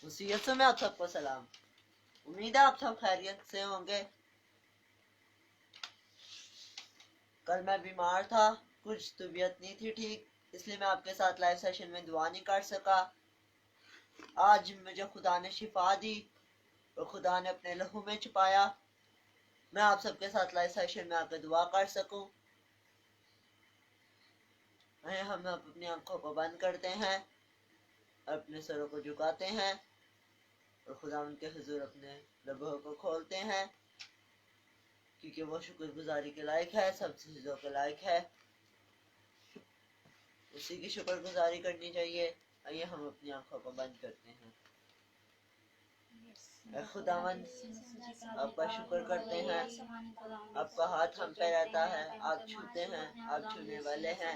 वसीयत में आप सबको सलाम। उम्मीद है आप सब खैरियत से होंगे। कल मैं बीमार था, कुछ तबीयत नहीं थी ठीक, इसलिए मैं आपके साथ लाइव सेशन में दुआ नहीं कर सका। आज मुझे खुदा ने शिफा दी और खुदा ने अपने लहू में छुपाया, मैं आप सबके साथ लाइव सेशन में आकर दुआ कर सकूं। हम अपनी आंखों को बंद करते हैं, अपने सरों को झुकाते हैं और खुदा उनके हुजूर अपने लबों को खोलते हैं, क्योंकि वो शुक्रगुजारी के लायक है, सब चीज़ों के लायक है, उसी की शुक्रगुजारी करनी चाहिए। आइए हम अपनी आंखों को बंद करते हैं। खुदावन आपका शुक्र करते हैं, आपका हाथ हम पे रहता है, आप छूते हैं, आप छूने वाले हैं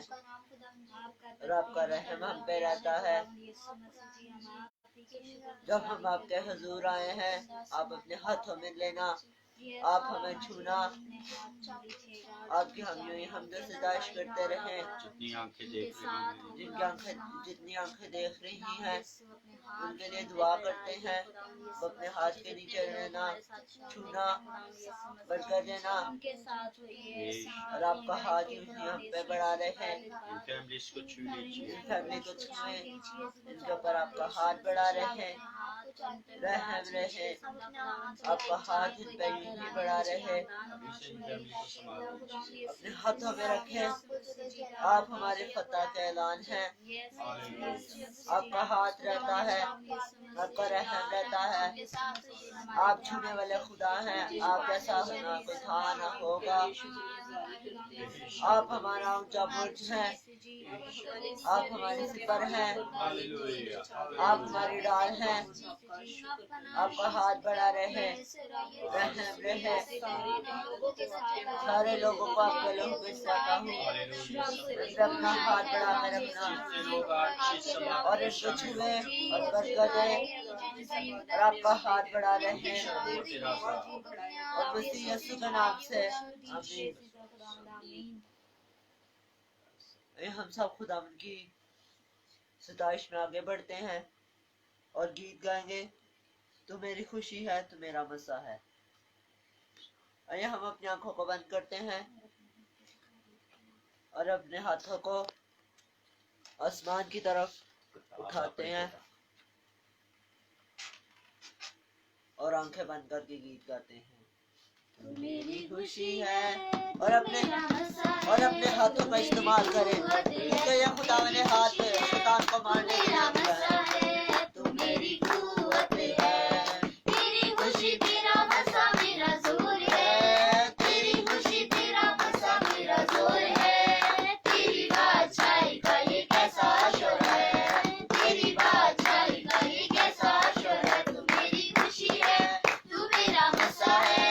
और आपका रहम हम पे रहता है। जब हम आपके हुजूर आए हैं, आप अपने हाथों में लेना, आप हमें छूना, आपकी हम यूं ही हमद सदाइश करते रहें। जितनी आंखें देख रही हैं उनके लिए दुआ करते हैं, वो अपने हाथ के नीचे रहना, छूना, बरकत देना और आपका हाथ यूं ही हम पे बढ़ा रहे। फैमिली को छुए, इनके ऊपर आपका हाथ बढ़ा रहे, रहम रहे, आपका हाथ इन पे यूं ही बढ़ा रहे, अपने हाथों में रखे। आप हमारे फतह का ऐलान है, आपका हाथ रहता है, आपका रहम रहता है, आप छूने वाले खुदा हैं, आप जैसा होना कोई था ना होगा। आप हमारा ऊंचा बुर्ज है, आप हमारी सिपर हैं, आप हमारी डाल हैं, आपका हाथ बढ़ा रहे, रहम रहे। सारे लोगों को आपके लोगों में चाहता हूँ, अपना हाथ बढ़ा कर रखना और इसको छुए और बरकत दे और आपका हाथ बढ़ा रहे और मसीह यीशु के नाम से आमीन। हम सब खुदा की सताइश में आगे बढ़ते हैं और गीत गाएंगे, तो मेरी खुशी है तो मेरा मसा है। आइए हम अपनी आंखों को बंद करते हैं और अपने हाथों को आसमान की तरफ उठाते हैं और आंखें बंद करके गीत गाते हैं। मेरी खुशी है और अपने हाथों का इस्तेमाल करें, क्योंकि यह खुदा ने हाथ शैतान को मारने के लिए है। तो मेरी कुव्वत है, तेरी खुशी तेरा मसा मेरा जोर है, तेरी खुशी तेरा मसा मेरा जोर है, तेरी बादशाही का ये कैसा शोर है, तेरी बादशाही का ये कैसा शोर है। तू मेरी खुशी है, तू मेरा मसा है,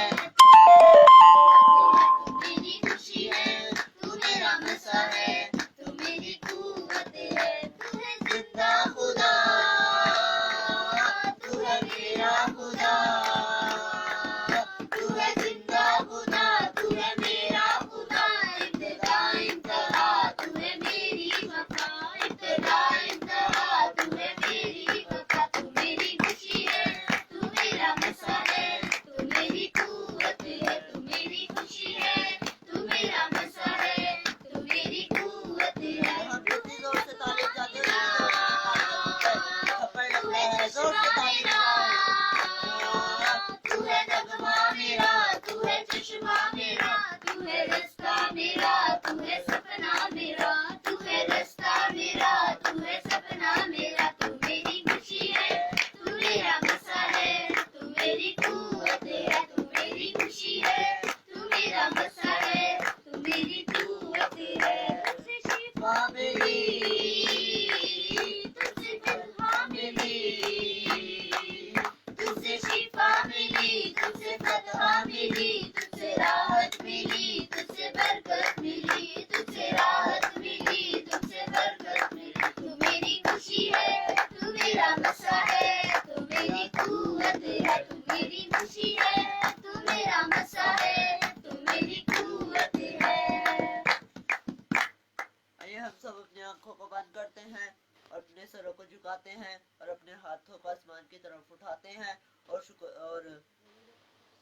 جھکاتے ہیں اور اپنے ہاتھوں کو آسمان کی طرف اٹھاتے ہیں اور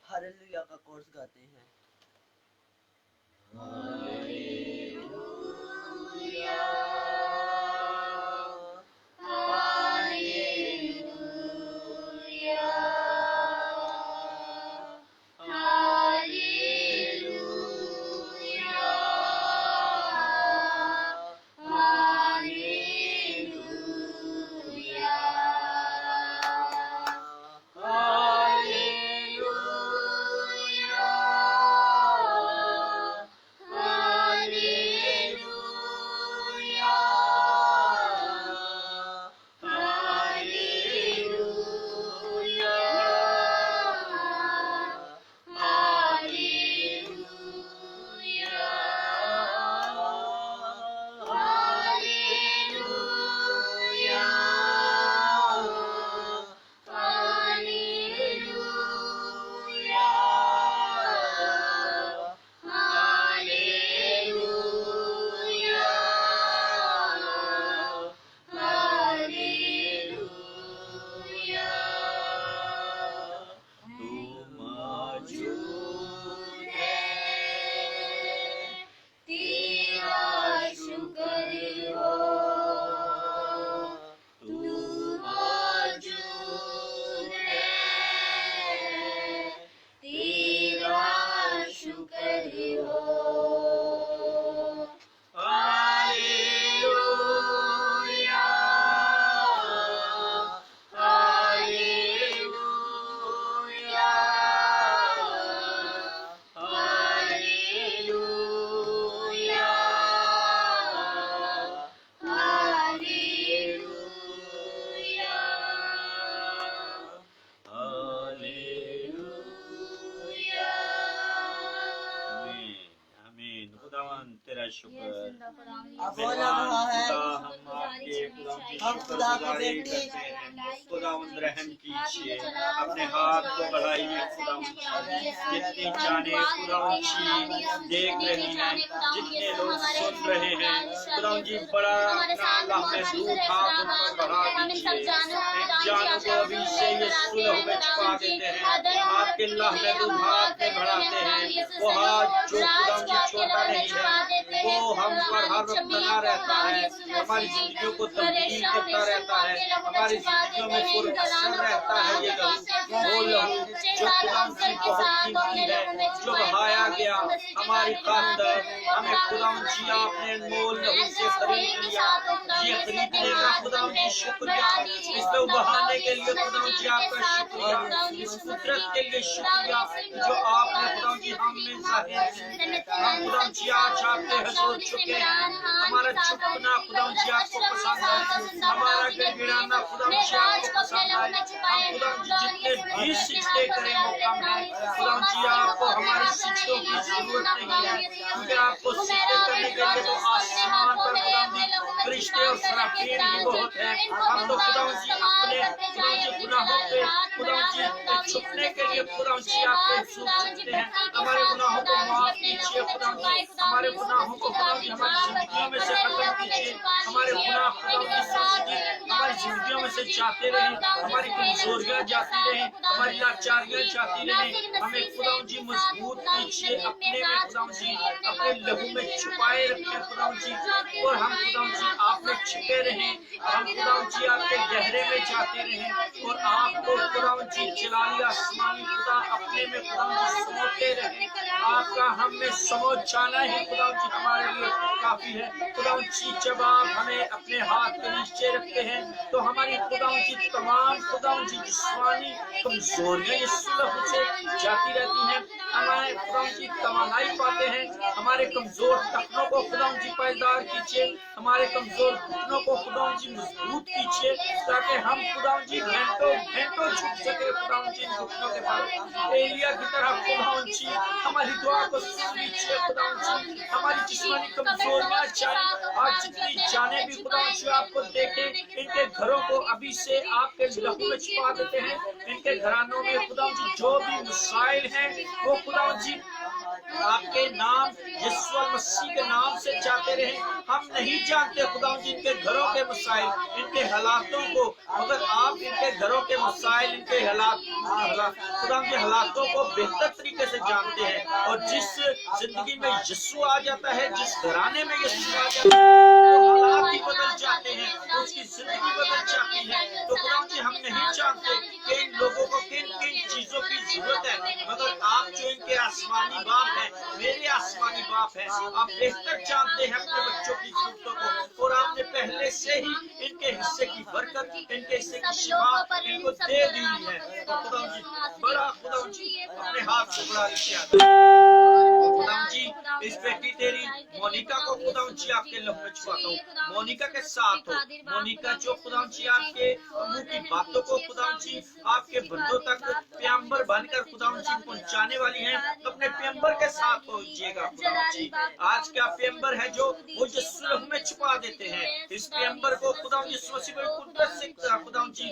ہاللویا کا کورس گاتے ہیں. ہم خدا کو بیٹی خداوند رحم کیجیے اپنے ہاتھ کو بڑھائیے خداوند جتنی جانے خداوند جی دیکھ رہے ہیں جتنے لوگ سن رہے ہیں خداوند جی بڑا اللہ محدود ہاتھ ان پر بڑھا دیجیے ان جانوں کو ابھی سے یہ سلح میں چھپا دیتے ہیں آپ کے اللہ محدود ہاتھ میں بڑھاتے ہیں وہ ہاتھ جو خداوند جی چھوٹا نہیں ہے وہ ہم پر ہر وقت بنا رہتا ہے ہماری زندگیوں کو تبدیل کرتا رہتا ہے ہماری زندگیوں میں پراثر رہتا ہے یہ لہو وہ لہو جو خداوند کی بہت قیمتی ہے جو بہایا گیا ہماری خاطر ہمیں خداوند جی آپ نے انمول لہو سے خرید لیا یہ خریدنے کا خداوند جی شکریہ اس لہو بہانے کے لیے خداوند جی آپ کا شکریہ اس قدرت کے لیے شکریہ جو آپ نے خداوند جی ہم میں ظاہر ہے ہم خداوند جی آج آپ کے حضور چکے ہیں ہمارا چکنا خداوند جی آپ کو پسند ہے ہمارا گڑگڑانا خداوند جی آپ کو پسند ہے ہم خداوند جی جتنے بھی سجدے کریں وہ کم ہے خداوند جی آپ کو ہمارے سجدوں کی ضرورت نہیں ہے کیونکہ آپ کو سجدے کرنے کے لیے تو آسمان پر خداوند جی فرشتے اور سراپین بھی بہت ہیں ہم تو خداوند جی اپنے خداوند جی گناہوں پہ خداوند جی چھپنے کے لیے خداوند جی آپ کے حضور چکتے ہیں ہمارے گناہوں کو معاف کیجیے خداوند جی ہمارے گناہوں کو خداوند جی ہماری زندگیوں میں سے ختم کیجیے ہمارے گناہ خداوند جی سرزدی ہماری زندگیوں میں سے جاتے رہیں ہماری کمزوریاں جاتی رہیں ہماری لاچاریاں جاتی رہیں ہمیں خداوند جی مضبوط کیجیے اپنے میں خداوند جی اپنے لہو میں چھپائے رکھیں خداوند جی اور ہم خداوند جی آپ میں چھپے رہیں ہم خداوند جی آپ کے گہرے میں جاتے رہیں اور آپ کو خداوند جی جلالی آسمانی خدا اپنے میں خداوند جی سموتے رہیں آپ کا ہم میں سموچ جانا ہی خداوند جی ہمارے لیے کافی ہے خداوند جی جب آپ ہمیں اپنے ہاتھ کے نیچے رکھتے ہیں تو ہماری خداوند جی تمام خداوند جی جسمانی کمزوریاں یہ سلح سے جاتی رہتی ہیں ہمارے خداوند جی توانائی پاتے ہیں ہمارے کمزور ٹخنوں کو خداوند جی پائیدار کیجیے ہمارے کمزور گھٹنوں کو خداوند جی مضبوط کیجیے تاکہ ہم خداوند جی گھنٹوں جھک سکے خداوند جی ان گھٹنوں کے بعد ایلیا کی طرح خداوند جی ہماری دعا کو سن لیجیے خداوند جی ہماری جسمانی کمزوریاں جائیں آج جتنی جانے بھی خداوند جی آپ کو دیکھیں ان کے گھروں کو ابھی سے آپ کے لہو میں چھپا دیتے ہیں ان کے گھرانوں میں خداوند جی جو بھی مسائل ہیں وہ खुदावन जी आपके नाम यीशु मसीह के नाम से जाते रहे। हम नहीं जानते खुदावन जी इनके घरों के मसाइल, इनके हालातों को, मगर आप इनके घरों के मसाइल, इनके खुदावन जी हालातों को बेहतर तरीके से जानते हैं। और जिस जिंदगी में यीशु आ जाता है, जिस घराने में यीशु आ जाता है, वो हालात ही बदल जाते हैं, उसकी जिंदगी बदल जाती है। तो खुदावन जी हम नहीं जानते कि इन लोगों को किन किन चीजों की जरूरत है, मगर आप जो इनके आसमानी बाप हैं, मेरे आसमानी बाप हैं, आप बेहतर जानते हैं अपने बच्चों की जरूरतों को। और आपने पहले से ही इनके हिस्से की बरकत, इनके हिस्से की शिफा इनको दे दी है। तो खुदावन जी बड़ा, खुदावन जी अपने हाथ से बड़ा किया। खुदावन जी इस बेटी तेरी मोनिका को खुदावन जी आपके लहू में छुपाता हूँ। मोनिका के साथ हो, मोनिका जो खुदावन जी आपके मुंह की बातों को खुदावन जी आपके बंदों तक प्याम्बर बनकर खुदावन जी पहुंचाने वाली हैं, तो अपने प्याम्बर के साथ पहुंचिएगा खुदावन जी। आज क्या प्याम्बर है जो वो यीशु लहू में छुपा देते हैं, इस प्याम्बर को खुदावन यीशु मसीह को कुदरत से खुदावन जी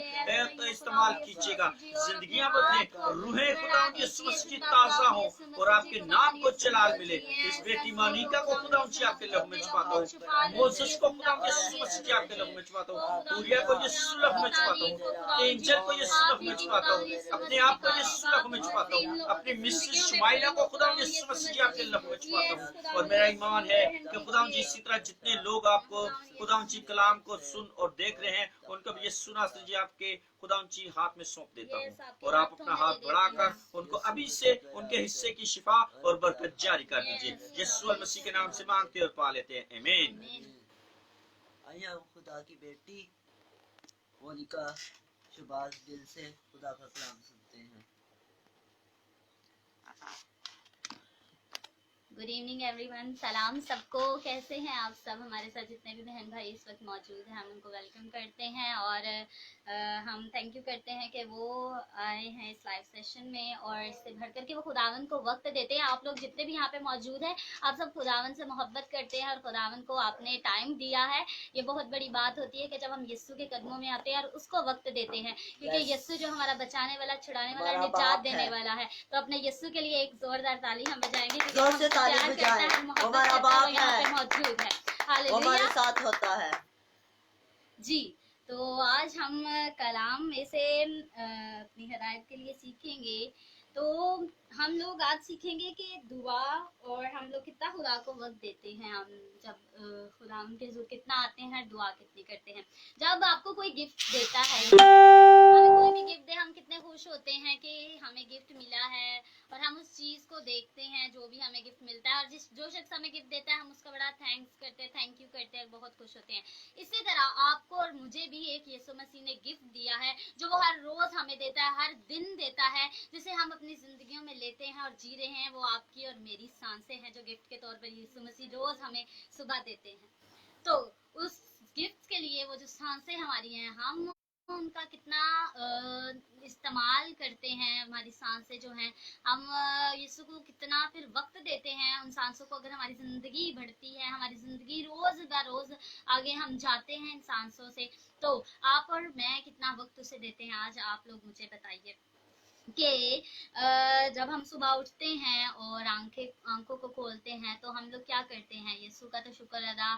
इस्तेमाल कीजिएगा। जिंदगियां बदले, रूहें खुदावन यीशु मसीह की ताजा हो और आपके नाम को जलाल मिले। इस बेटी मोनिका को खुदावन जी आपके लहू में छुपाता हूँ। मोसेस को खुदावन यीशु मसीह जी आपके लहू में छुपाता हूँ। पूरिया को यीशु लहू में छुपाता हूँ। एंजल को यीशु लहू में छुपाता हूँ। अपने आप को यीशु लहू में छुपाता हूँ। अपनी मिसेस शुमाइला को खुदावन यीशु मसीह जी आपके लहू में छुपाता हूँ। और मेरा ईमान है कि खुदावन जी इसी तरह जितने लोग आपको खुदावन जी कलाम को सुन और देख रहे हैं, उनको भी यीशु नासरी जी आपके खुदावन जी हाथ में सौंप देता हूँ। और आप अपना हाथ बढ़ाकर उनको अभी से उनके हिस्से की शिफा और बरकत जारी कर दीजिए। यीशु मसीह के नाम से मांगते और पा लेते हैं, आमीन। आइए हम खुदा की बेटी मोनिका शुबाज दिल से खुदा का कलाम सुनते हैं। गुड इवनिंग एवरीवन, सलाम सबको। कैसे हैं आप सब? हमारे साथ जितने भी बहन भाई इस वक्त मौजूद हैं, हम उनको वेलकम करते हैं और हम थैंक यू करते हैं कि वो आए हैं इस लाइव सेशन में और इससे भर करके वो खुदावन को वक्त देते हैं। आप लोग जितने भी यहाँ पे मौजूद हैं, आप सब खुदावन से मोहब्बत करते हैं और खुदावन को आपने टाइम दिया है। ये बहुत बड़ी बात होती है कि जब हम यीशु के कदमों में आते हैं और उसको वक्त देते हैं, क्योंकि यीशु जो हमारा बचाने वाला, छुड़ाने वाला, निजात देने वाला है। तो अपने यीशु के लिए एक जोरदार ताली हम बजाएंगे, क्योंकि हमारा बाप है, मौजूद है, वो हमारे साथ होता है जी। तो आज हम कलाम में से अपनी हिदायत के लिए सीखेंगे। तो हम लोग आज सीखेंगे कि दुआ और हम लोग कितना खुदा को वक्त देते हैं। हम जब खुदा उनके हुजूर कितना आते हैं, दुआ कितनी करते हैं। जब आपको कोई गिफ्ट देता है, हमें कोई भी गिफ्ट दे, हम कितने खुश होते हैं कि हमें गिफ्ट मिला है और हम उस चीज को देखते हैं जो भी हमें गिफ्ट मिलता है, और जो शख्स हमें गिफ्ट देता है हम उसका बड़ा थैंक्स करते हैं, थैंक यू करते हैं, बहुत खुश होते हैं। इसी तरह आपको और मुझे भी एक यीशु मसीह ने गिफ्ट दिया है जो वो हर रोज हमें देता है, हर दिन देता है, जिसे हम अपनी जिंदगियों में लेते हैं और जी रहे हैं। वो आपकी और मेरी सांसें हैं जो गिफ्ट के तौर पर यीशु मसीह रोज हमें सुबह देते हैं। तो उस गिफ्ट के लिए वो जो सांसें हमारी हैं, हम उनका कितना इस्तेमाल करते हैं। हमारी सांसें जो हैं, हम यीशु को कितना फिर वक्त देते हैं उन सांसों को। अगर हमारी जिंदगी बढ़ती है, हमारी जिंदगी रोज ब रोज आगे हम जाते हैं इन सांसों से, तो आप और मैं कितना वक्त उसे देते हैं। आज आप लोग मुझे बताइए कि जब हम सुबह उठते हैं और आंखों को खोलते हैं तो हम लोग क्या करते हैं। यीशु का तो शुक्र अदा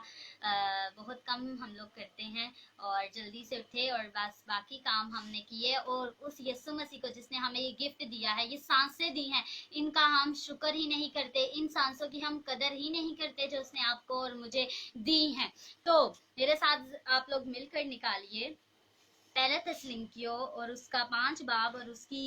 बहुत कम हम लोग करते हैं, और जल्दी से उठे और बस बाकी काम हमने किए, और उस यीशु मसीह को जिसने हमें ये गिफ्ट दिया है, ये सांसें दी हैं, इनका हम शुक्र ही नहीं करते, इन सांसों की हम कदर ही नहीं करते जो उसने आपको और मुझे दी हैं। तो मेरे साथ आप लोग मिलकर निकालिए पहला थिस्सलुनीकियों और उसका 5 बाब और उसकी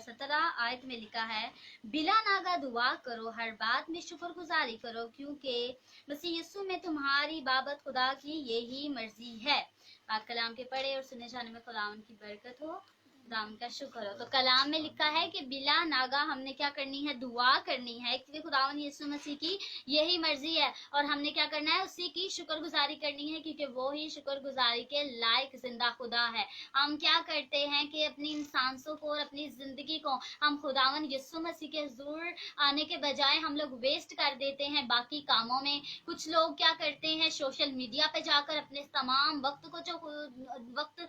17 आयत में लिखा है, बिला नागा दुआ करो, हर बात में शुक्रगुजारी करो, क्योंकि मसीह यीशु में तुम्हारी बाबत खुदा की यही मर्जी है। पाक कलाम के पढ़े और सुने जाने में खुदावन की बरकत हो, खुदावन का शुक्र हो। तो कलाम में लिखा है कि बिला नागा हमने क्या करनी है, दुआ करनी है, क्योंकि खुदावन यीशु मसीह की यही मर्जी है, और हमने क्या करना है, उसी की शुक्रगुजारी करनी है, क्योंकि वो ही शुक्रगुजारी के लायक जिंदा खुदा है। हम क्या करते हैं कि अपनी इन सांसों को और अपनी जिंदगी को हम खुदावन यीशु मसीह के हुजूर आने के बजाय हम लोग वेस्ट कर देते हैं बाकी कामों में। कुछ लोग क्या करते हैं, सोशल मीडिया पे जाकर अपने तमाम वक्त को, जो वक्त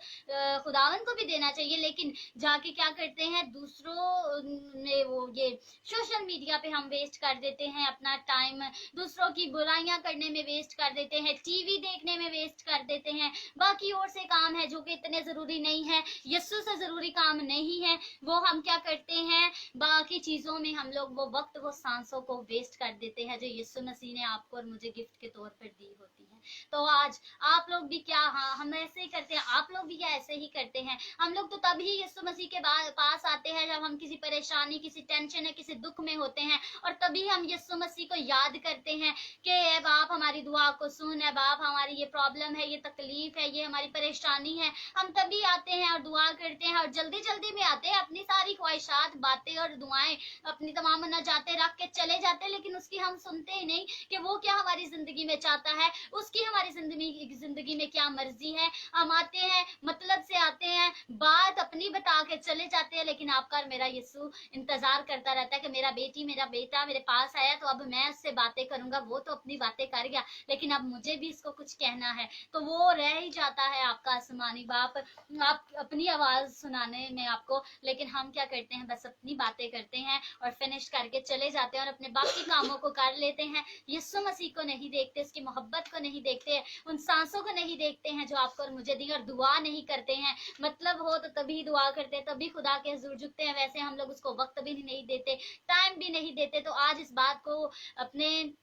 खुदावन को भी देना चाहिए लेकिन लेकिन जाके क्या करते हैं, दूसरों में वो ये सोशल मीडिया पे हम वेस्ट कर देते हैं अपना टाइम, दूसरों की बुराइयां करने में वेस्ट कर देते हैं, टीवी देखने में वेस्ट कर देते हैं, बाकी और से काम है जो कि इतने जरूरी नहीं है, यीशु से जरूरी काम नहीं है, वो हम क्या करते हैं, बाकी चीजों में हम लोग वो वक्त, वो सांसों को वेस्ट कर देते हैं जो यीशु मसीह ने आपको और मुझे गिफ्ट के तौर पर दी होती है। तो आज आप लोग भी क्या, हाँ हम ऐसे ही करते हैं, आप लोग भी क्या ऐसे ही करते हैं? हम लोग तो तभी यीशु मसीह के पास आते हैं जब हम किसी परेशानी, किसी टेंशन है, किसी दुख में होते हैं, और तभी हम यीशु मसीह को याद करते हैं कि ए बाप हमारी दुआ को सुन, है बाप हमारी ये प्रॉब्लम है, ये तकलीफ है, ये हमारी परेशानी है। हम तभी आते हैं और दुआ करते हैं, और जल्दी जल्दी में आते हैं, अपनी सारी ख्वाहिशात, बातें और दुआएं, अपनी तमाम मन्नजातें रख के चले जाते हैं, लेकिन उसकी हम सुनते ही नहीं कि वो क्या हमारी जिंदगी में चाहता है, उसकी हमारी जिंदगी में क्या मर्जी है। हम आते हैं, मतलब से आते हैं, बात अपनी बता के चले जाते हैं, लेकिन आपका और मेरा यीशु इंतजार करता रहता है कि मेरा बेटी, मेरा बेटा मेरे पास आया तो अब मैं उससे बातें करूंगा, वो तो अपनी बातें कर गया, लेकिन अब मुझे भी इसको कुछ कहना है। तो वो रह ही जाता है आपका आसमानी बाप, आप अपनी आवाज सुनाने में आपको, लेकिन हम क्या करते हैं, बस अपनी बातें करते हैं और फिनिश करके चले जाते हैं और अपने बाकी कामों को कर लेते हैं। यीशु मसीह को नहीं देखते, उसकी मोहब्बत को नहीं देखते, उन सांसों को नहीं देखते हैं जो आपको और मुझे दी, और दुआ नहीं करते हैं। मतलब हो तो तभी दुआ करते हैं, तभी खुदा के हुजूर झुकते हैं, वैसे हम लोग उसको वक्त भी नहीं देते, टाइम भी नहीं देते। तो आज इस बात को अपने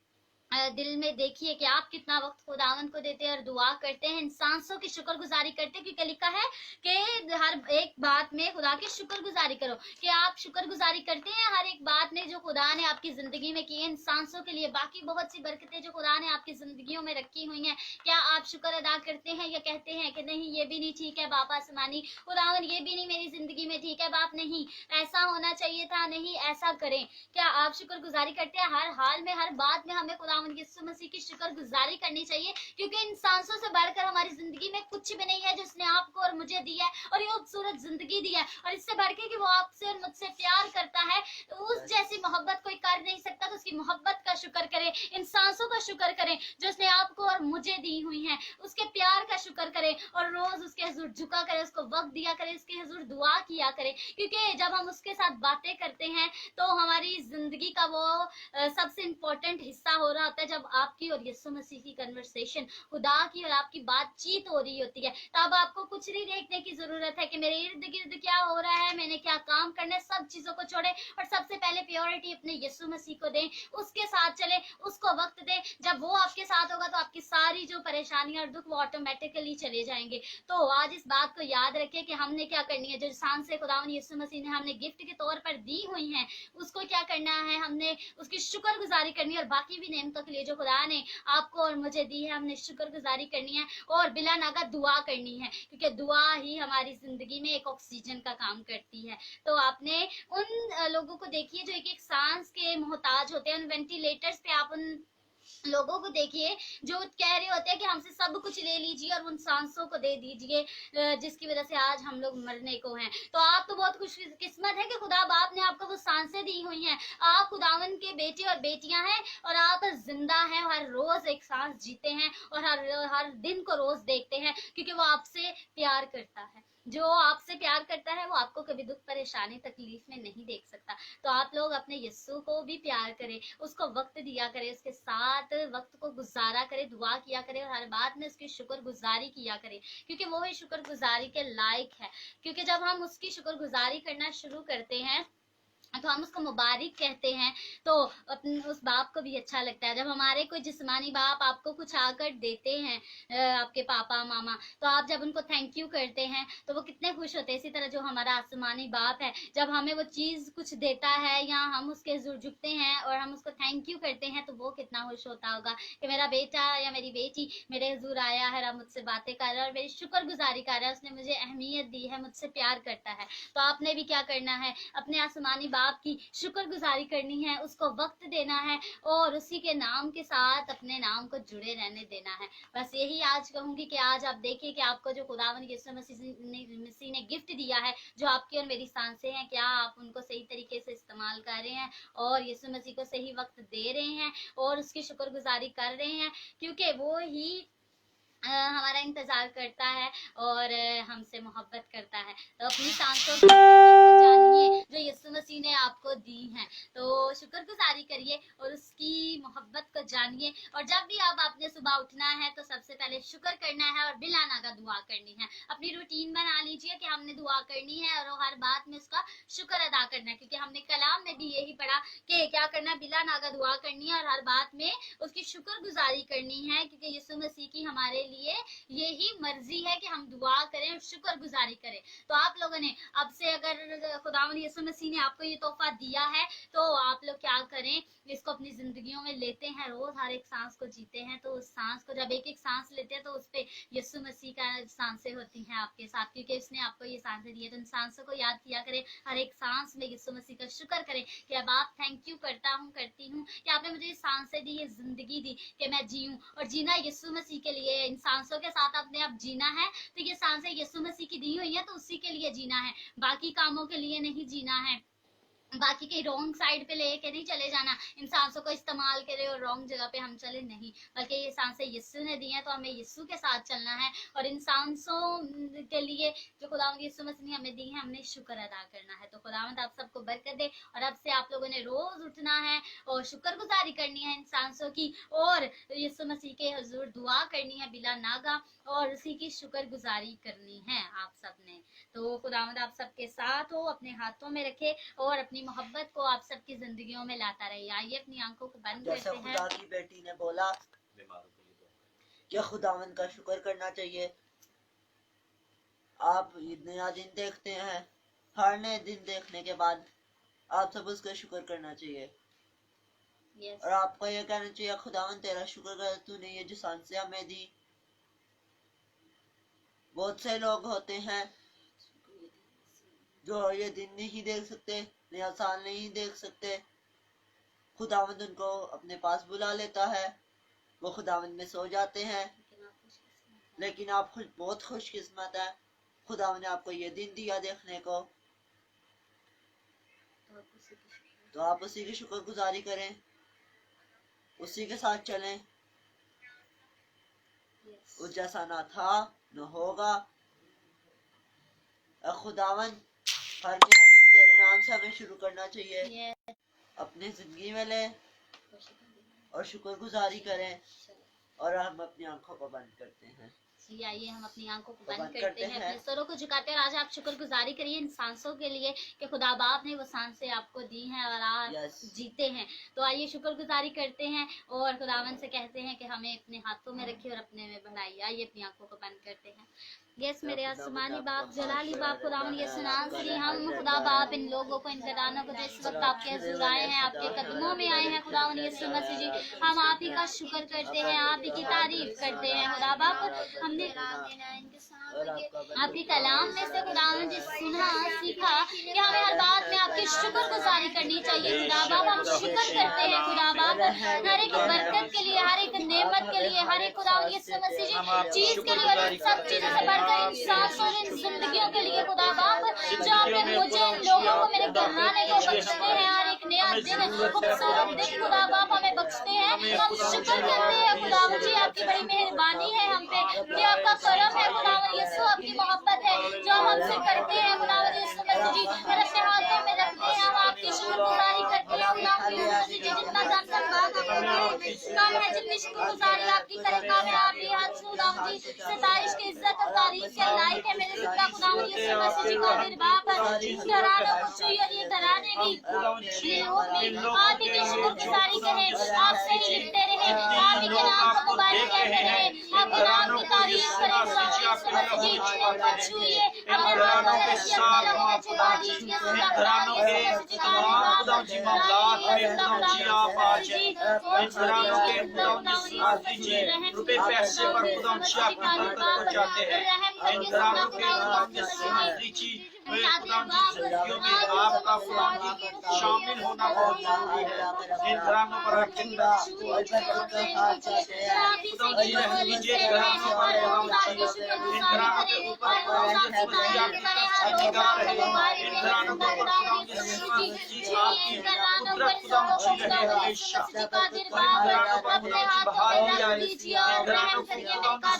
दिल में देखिए कि आप कितना वक्त खुदावन को देते हैं और दुआ करते हैं, इंसानों की शुक्रगुजारी करते हैं, क्योंकि लिखा है कि हर एक बात में खुदा की शुक्रगुजारी करो। कि आप शुक्रगुजारी करते हैं हर एक बात में जो खुदा ने आपकी जिंदगी में की है, इंसानों के लिए बाकी बहुत सी बरकतें जो खुदा ने आपकी जिंदगियों में रखी हुई हैं, क्या आप शुक्र अदा करते हैं या कहते हैं कि नहीं ये भी नहीं ठीक है बाप आसमानी, खुदावन ये भी नहीं मेरी जिंदगी में ठीक है बाप, नहीं ऐसा होना चाहिए था, नहीं ऐसा करें। क्या आप शुक्रगुजारी करते हैं? हर हाल में, हर बात में हमें खुदावन यीशु मसीह की शुक्रगुजारी करनी चाहिए, क्योंकि इन सांसों से बढ़कर हमारी जिंदगी में कुछ भी नहीं है जो उसने आपको और मुझे दी है, और ये खूबसूरत जिंदगी दी है, और इससे बढ़ के कि वो आपसे और मुझसे प्यार करता है, तो उस जैसी मोहब्बत कोई कर नहीं सकता। तो उसकी मोहब्बत का शुक्र करें, इन सांसों का शुक्र करें जो उसने आपको और मुझे दी हुई है, उसके प्यार का शुक्र करें, और रोज उसके हुजूर झुका करें, उसको वक्त दिया करें, उसके हुजूर दुआ किया करें, क्योंकि जब हम उसके साथ बातें करते हैं तो हमारी जिंदगी का वो सबसे इम्पोर्टेंट हिस्सा हो रहा होता है। जब आपकी और यीशु मसीह की कन्वर्सेशन, खुदा की और आपकी बातचीत हो रही होती है, तब आपको कुछ नहीं देखने की जरूरत है कि मेरे इर्द गिर्द क्या हो रहा है, मैंने क्या काम करना है, सब चीजों को छोड़े और सबसे पहले प्योरिटी अपने यीशु मसीह को दें, उसके साथ चले, उसको वक्त दें। जब वो आपके साथ होगा तो आपकी सारी जो परेशानियां और दुख वो ऑटोमेटिकली चले जाएंगे। तो आज इस बात को याद रखें कि हमने क्या करनी है, जो सांस से खुदा यीशु मसीह ने हमें गिफ्ट के तौर पर दी हुई है, उसको क्या करना है, हमने उसकी शुक्रगुजारी करनी है, और बाकी भी नेमतों के लिए जो खुदा ने आपको और मुझे दी है हमने शुक्रगुजारी करनी है, और बिला नागा दुआ करनी है, क्योंकि दुआ ही हमारी जिंदगी में एक ऑक्सीजन का काम करती है। तो आपने उन लोगों को देखिए जो एक एक सांस के मोहताज होते हैं, उन वेंटिलेटर्स पे आप उन लोगों को देखिए जो कह रहे होते हैं कि हमसे सब कुछ ले लीजिए और उन सांसों को दे दीजिए, जिसकी वजह से आज हम लोग मरने को हैं। तो आप तो बहुत खुश किस्मत है कि खुदा बाप ने आपको वो सांसें दी हुई हैं, आप खुदावन के बेटे और बेटियां हैं, और आप जिंदा हैं, हर रोज एक सांस जीते हैं, और हर दिन को रोज देखते हैं, क्योंकि वो आपसे प्यार करता है। जो आपसे प्यार करता है वो आपको कभी दुख परेशानी तकलीफ में नहीं देख सकता। तो आप लोग अपने यीशु को भी प्यार करें, उसको वक्त दिया करें, उसके साथ वक्त को गुजारा करें, दुआ किया करें, और हर बात में उसकी शुक्रगुजारी किया करें, क्योंकि वो ही शुक्रगुजारी के लायक है। क्योंकि जब हम उसकी शुक्रगुजारी करना शुरू करते हैं तो हम उसको मुबारक कहते हैं, तो उस बाप को भी अच्छा लगता है। जब हमारे कोई जिस्मानी बाप आपको कुछ आकर देते हैं, आपके पापा मामा, तो आप जब उनको थैंक यू करते हैं तो वो कितने खुश होते हैं। इसी तरह जो हमारा आसमानी बाप है, जब हमें वो चीज़ कुछ देता है या हम उसके हुजूर झुकते हैं और हम उसको थैंक यू करते हैं, तो वो कितना खुश होता होगा कि मेरा बेटा या मेरी बेटी मेरे हुजूर आया है, मुझसे बातें कर रहा है और मेरी शुक्रगुजारी कर रहा है, उसने मुझे अहमियत दी है, मुझसे प्यार करता है। तो आपने भी क्या करना है, अपने आसमानी बाप की शुक्रगुजारी करनी है, उसको वक्त देना है, और उसी के नाम के साथ अपने नाम को जुड़े रहने देना है। बस यही आज कहूंगी कि आज आप देखिए कि आपको जो खुदावन यीशु मसीह ने गिफ्ट दिया है, जो आपकी और मेरी सांसें हैं, क्या आप उनको सही तरीके से इस्तेमाल कर रहे हैं और यीशु मसीह को सही वक्त दे रहे हैं और उसकी शुक्रगुजारी कर रहे हैं, क्योंकि वो ही हमारा इंतजार करता है और हमसे मोहब्बत करता है। है। तो अपनी सांसों को जानिए जो यीशु मसीह ने आपको दी है, तो शुक्रगुजारी करिए और उसकी मोहब्बत को जानिए। और जब भी अब आपने सुबह उठना है तो सबसे पहले शुक्र करना है और बिला नागा दुआ करनी है। अपनी रूटीन बना लीजिए कि हमने दुआ करनी है और हर बात में उसका शुक्र अदा करना है, क्योंकि हमने कलाम में भी यही पढ़ा कि क्या करना है, बिला नागा दुआ करनी है और हर बात में उसकी शुक्रगुजारी करनी है, क्योंकि यीशु मसीह की हमारे लिए यही मर्जी है कि हम दुआ करें और शुक्रगुजारी करें। तो आप लोगों ने अब से, अगर खुदावंद यीशु मसीह ने आपको ये तोहफा दिया है तो आप लोग क्या करें, इसको अपनी जिंदगियों में लेते हैं, रोज हर एक सांस को जीते हैं। तो उस सांस को जब एक एक सांस लेते हैं तो उस पे यीशु मसीह का सांसें होती हैं आपके साथ, क्योंकि उसने आपको ये सांसें दी है। तो इन सांसों को याद किया करें, हर एक सांस में यीशु मसीह का शुक्र करें कि अब आप थैंक यू करता हूँ, करती हूँ कि आपने मुझे ये सांसें दी, ये जिंदगी दी कि मैं जीऊँ। और जीना यीशु मसीह के लिए, इन सांसों के साथ अपने आप जीना है। तो ये सांसें यीशु मसीह की दी हुई है, तो उसी के लिए जीना है, बाकी कामों के लिए नहीं जीना है। बाकी कहीं रॉन्ग साइड पे लेके नहीं चले जाना, इन सांसों को इस्तेमाल करें और रॉन्ग जगह पे हम चले नहीं, बल्कि ये सांसें यीशु ने दी हैं तो हमें यीशु के साथ चलना है। और इन सांसों के लिए जो खुदावंद यीशु मसीह ने हमें दी है, हमने शुक्र अदा करना है। तो खुदावंद आप सबको बरकत दे। और अब से आप लोगों ने रोज उठना है और शुक्रगुजारी करनी है इन सांसों की, और यीशु मसीह के हुजूर दुआ करनी है बिला नागा, और उसी की शुक्रगुजारी करनी है आप सबने। तो खुदावंद आप सबके साथ हो, अपने हाथों में रखे और अपनी मोहब्बत को आप सबकी जिंदगियों में लाता रहे। आइए अपनी आंखों को बंद जैसा करते हैं। खुदा की बेटी ने बोला कि खुदावंद का शुक्र करना चाहिए। आप नया दिन देखते हैं, हर नए दिन देखने के बाद आप सब उसका शुक्र करना चाहिए। और आपको ये कहना चाहिए, खुदावंद तेरा शुक्र कर, तूने ये जो सांसें हमें दी। बहुत से लोग होते हैं जो ये दिन नहीं देख सकते, नया साल नहीं देख सकते। खुदावंद उनको अपने पास बुला लेता है, वो खुदावंद में सो जाते हैं। लेकिन आप बहुत खुशकिस्मत है, खुदावंद ने आपको ये दिन दिया देखने को, तो आप उसी की शुक्रगुजारी करें, उसी के साथ चलें। उस जैसा ना था न होगा। खुदावंद हर नया दिन तेरे नाम से हमें शुरू करना चाहिए, अपनी जिंदगी में ले और शुक्रगुजारी करें। और हम अपनी आंखों को बंद करते हैं। जी आइए हम अपनी आंखों को बंद करते हैं, अपने सरों को झुकाते हैं। आज आप शुक्रगुजारी करिए इन सांसों के लिए कि खुदा बाप ने वो सांसें आपको दी हैं और आप जीते हैं। तो आइए शुक्रगुजारी करते हैं और खुदावन से कहते हैं कि हमें अपने हाथों में रखिए और अपने में बढ़ाइए। आइए अपनी आंखों को बंद करते हैं। यस मेरे आसमानी बाप, जलाली बाप, खुदावन ये सुनासी हम खुदा बाप इन लोगों को, इन घरानों को जो इस वक्त आपके हजूर आए हैं, आपके कदमों में आए हैं, खुदावन ये मसीह जी, हम आप ही का शुक्र करते हैं, आप ही की तारीफ करते हैं। खुदा बाप हमने आपके कलाम में से खुदावन जी सुना सीखा कि हमें हर बात में आपकी शुक्रगुजारी करनी चाहिए। खुदा बाप हम शुक्र करते हैं खुदा बाप हर एक बरकत के लिए, हर एक नेमत के लिए, हर एक खुदा ये मसीह जी चीज के लिए, और इन सब चीजों से बढ़कर इन सांसों और इन जिंदगियों के लिए खुदा बाप जो आपने मुझे, इन लोगों को, मेरे घराने को बख्शते हैं, हर एक नया दिन, खूबसूरत दिन खुदा बाप हमें बख्शते हैं। हम शुक्र करते हैं खुदा जी, आपकी बड़ी मेहरबानी है हम पे, ये आपका करम है खुदावन यीशु, आपकी मोहब्बत है जो हम हमसे करते हैं खुदावन यीशु मसीह जी। हर अपने हाथों में रखते हैं, हम आपकी शुक्रगुजारी करते हैं खुदावन यीशु मसीह जी। जितना जानता काम है, जितनी शुक्रगुजारी आपकी करें काम है, आप ही हाथ खुदावन जी सताइश की इज्जत और तारीफ के लायक है मेरे जितना खुदावन यीशु मसीह जी का मेरे बाप घरानों को छुई और ये घराने भी आप ही की शुक्रगुजारी करें, आपसे ही लिखते रहे, आप ही के नाम को मुबारक कहते रहे, आपके नाम की तारीफ करें खुदावन यीशु मसीह जी। उनको छुइए, अपने हाथों में रखिए, अपने लोगों में छुपा दीजिए खुदावन यीशु मसीह जी का मेरे बाप जी मामलात में खुदावन जी आप आज इन घरानों के खुदावन जी रुपए पैसे पर खुदावन जी आपकी बरकत पहुंचाते हैं। इन घरानों के खुदावन जी खुदा की जिंदगियों में आपका खुदा की शामिल होना बहुत जरूरी है। इन घरानों पर आके खुदा जी रहम कीजिए, घरानों पर इन घरानों के ऊपर आपकी निगाह रहे, इन घरानों के ऊपर आपकी कुदरत खुदा रहे हमेशा, और इन घरानों पर खुदा बहाली आए, इन घरानों को इन घरानों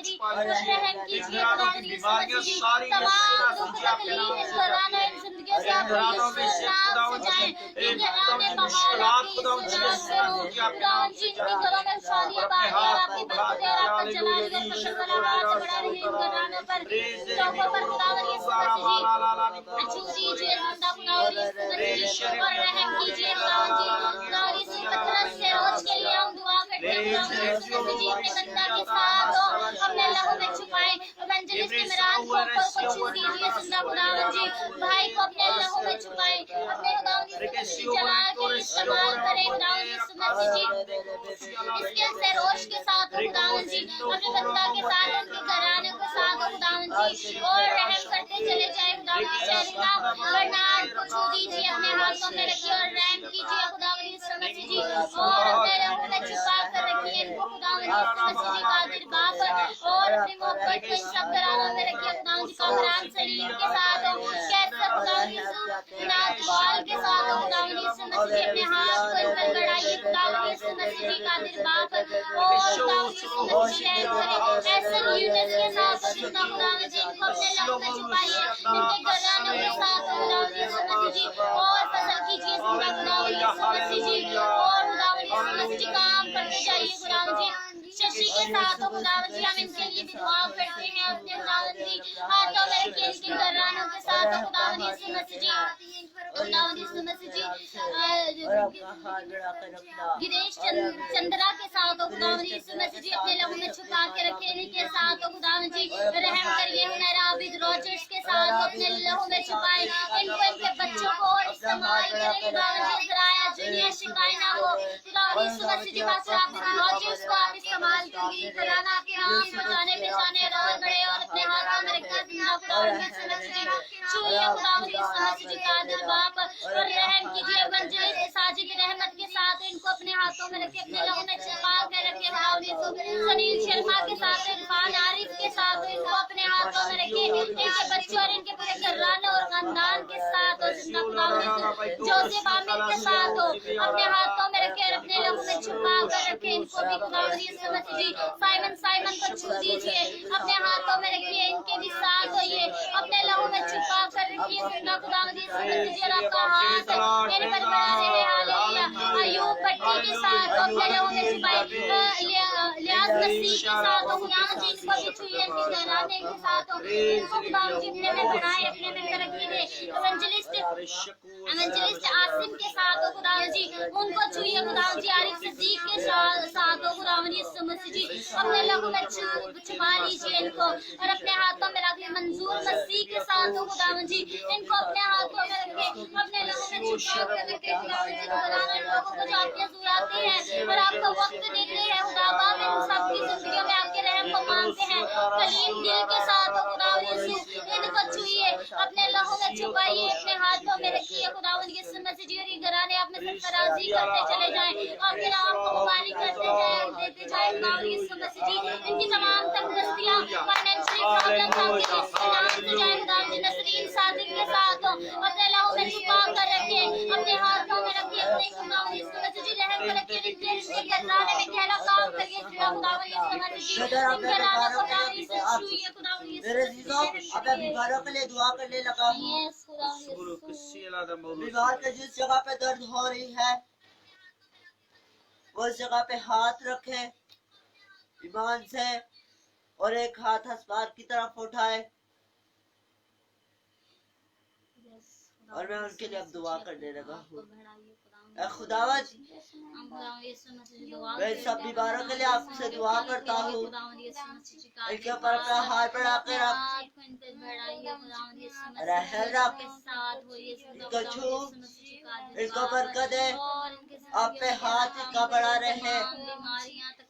की बीमारियां सारी घरानों में से मुश्किलात भाई को अपने लहू में छुपाए, अपने इस्तेमाल करें इसके सरोश के साथ खुदावन जी, अपने बंदा के साथ, उनके घराने के साथ खुदावन जी, और रहम करते चले जाए खुदावन शहरीला बर्नार्ड को छू दीजिए, अपने हाथों में रखिए और रहम कीजिए खुदावन यीशु मसीह जी, और अपने लहू में छुपा कर रखिए इनको खुदावन यीशु मसीह जी कादिर बाप, और अपनी मोहब्बत को इन सब घरानों में रखिए खुदावन जी, कामरान सलीम के साथ कैसर खुदावन यीशु नाथवाल के साथ खुदावन यीशु मसीह जी, अपने हाथ को इन पर बढ़ाइए खुदावन यीशु मसीह जी कादिर बाप, और खुदावन यीशु मसीह ऐसे यूनिट के साथ खुदावन जी, इनको अपने लहू में छुपाइए, इनके घरानों के साथ खुदावन यीशु मसीह जी, और फजल कीजिए खुदावन यीशु मसीह जी, और खुदावन यीशु मसीह जी काम करते जाइए खुदावन जी, शशि के साथ खुदावन जी, हम इनके लिए भी दुआ करते हैं, अपने खुदावन जी हाथों में रखिए इनके घरानों के साथ खुदावन यीशु मसीह जी, खुदावन यीशु मसीह जी गिरीश चंद्रा के साथ खुदावन यीशु मसीह जी, अपने लहू में छुपा के रखे इनके साथ खुदावन जी, रहम करिए हुनैरा आबिद रॉजर्स के साथ अपने लहू में छुपाए इनको, इनके बच्चों को और इस्तेमाल करें खुदावन जी, जराया जुनिया शिकायना को खुदावन यीशु मसीह जी, पास्टर आबिद रॉजर्स को आप इस्तेमाल करिए, फलाना के नाम बचाने पहचाने राह बड़े, और अपने हाथों में रखकर खुदावन यीशु मसीह जी छूइए खुदावन यीशु मसीह जी कादिर बाप, और रहम कीजिए एवंजेलिस्ट साजिद रहमत के साथ इनको अपने हाथों में रखे, अपने लहू में छुपा कर रखे खुदावन यीशु, सनील शर्मा के साथ, इरफान आरिफ के साथ इनको अपने हाथों में रखे, इनके बच्चों और इनके पूरे घराने और खानदान के साथ, और जोसेफ आमिर के साथ अपने हाथों में रखे और अपने लहू में छुपा कर रखे इनको भी खुदावन यीशु मसीह जी, साइमन को छू दीजिए, अपने हाथों में रखिए, इनके भी साथ होइए, अपने लहू में छुपा कर रखिए खुदावन यीशु मसीह जी, और आपका हाथ मेरे पर बना रहे, हालेलुया। अय्यूब भट्टी के साथ अपने लहू में छुपाए, लियाज मसीह के साथ खुदावन जी, इनको भी छुइए, इनके घराने के साथ इनको खुदावन जी अपने में बनाए, अपने में रखिए, एवेंजलिस्ट आसिम के साथ खुदावन जी, उनको छुइए खुदावन जी, आरिफ सिद्दीक के साथ खुदावन यीशु मसीह जी, अपने लहू में छुपा लीजिए इनको, और अपने हाथों में रखिए मंजूर मसीह के साथ खुदावन जी, इनको अपने हाथों में रखे, अपने लहू में छुपा कर रखे खुदावन जी, खुदावन लोगों को जो आपके हज़ूर आते हैं और आपको वक्त देते हैं खुदा बाप, इन सबकी जिंदगियों में आपके रहम को मांगते हैं, कलीम दिल के साथ खुदावन यीशु इनको छुइए, अपने लहू में छुपाइए, अपने हाथों में रखिए खुदावन यीशु मसीह जी, और ये घराने अपने सरफराजी करते चले जाएं, आपके नाम को मुबारक करते जाएं, देते जाएं खुदावन यीशु मसीह जी, इनकी तमाम तंदुरुस्तियां फाइनेंशियल प्रॉब्लम्स आपके नाम से जाए खुदावन जी, नसरीन सादिक के साथ अपने लहू में छुपा कर रखे, अपने हाथों में रखिए, अपने खुदावन यीशु मसीह जी रहम करके इनके घराने में कहना काम करिए खुदावन यीशु मसीह जी, इनके घराने को खुदावन यीशु छुइए खुदावन यीशु मेरे जीजों, अब मैं बीमारों के लिए दुआ करने लगा हूँ। बीमार के जिस जगह पे दर्द हो रही है उस जगह पे हाथ रखे ईमान से, और एक हाथ आसमान की तरफ उठाए, और मैं उनके लिए अब दुआ करने लगा हूँ। खुदावंद, मैं सब बीमारों के लिए आपसे दुआ करता हूँ, इनके ऊपर अपना हाथ बढ़ा के रख, रहम रख, इनको छू, इनको बरकत दे, आप पे हाथ इनका बढ़ा रहे,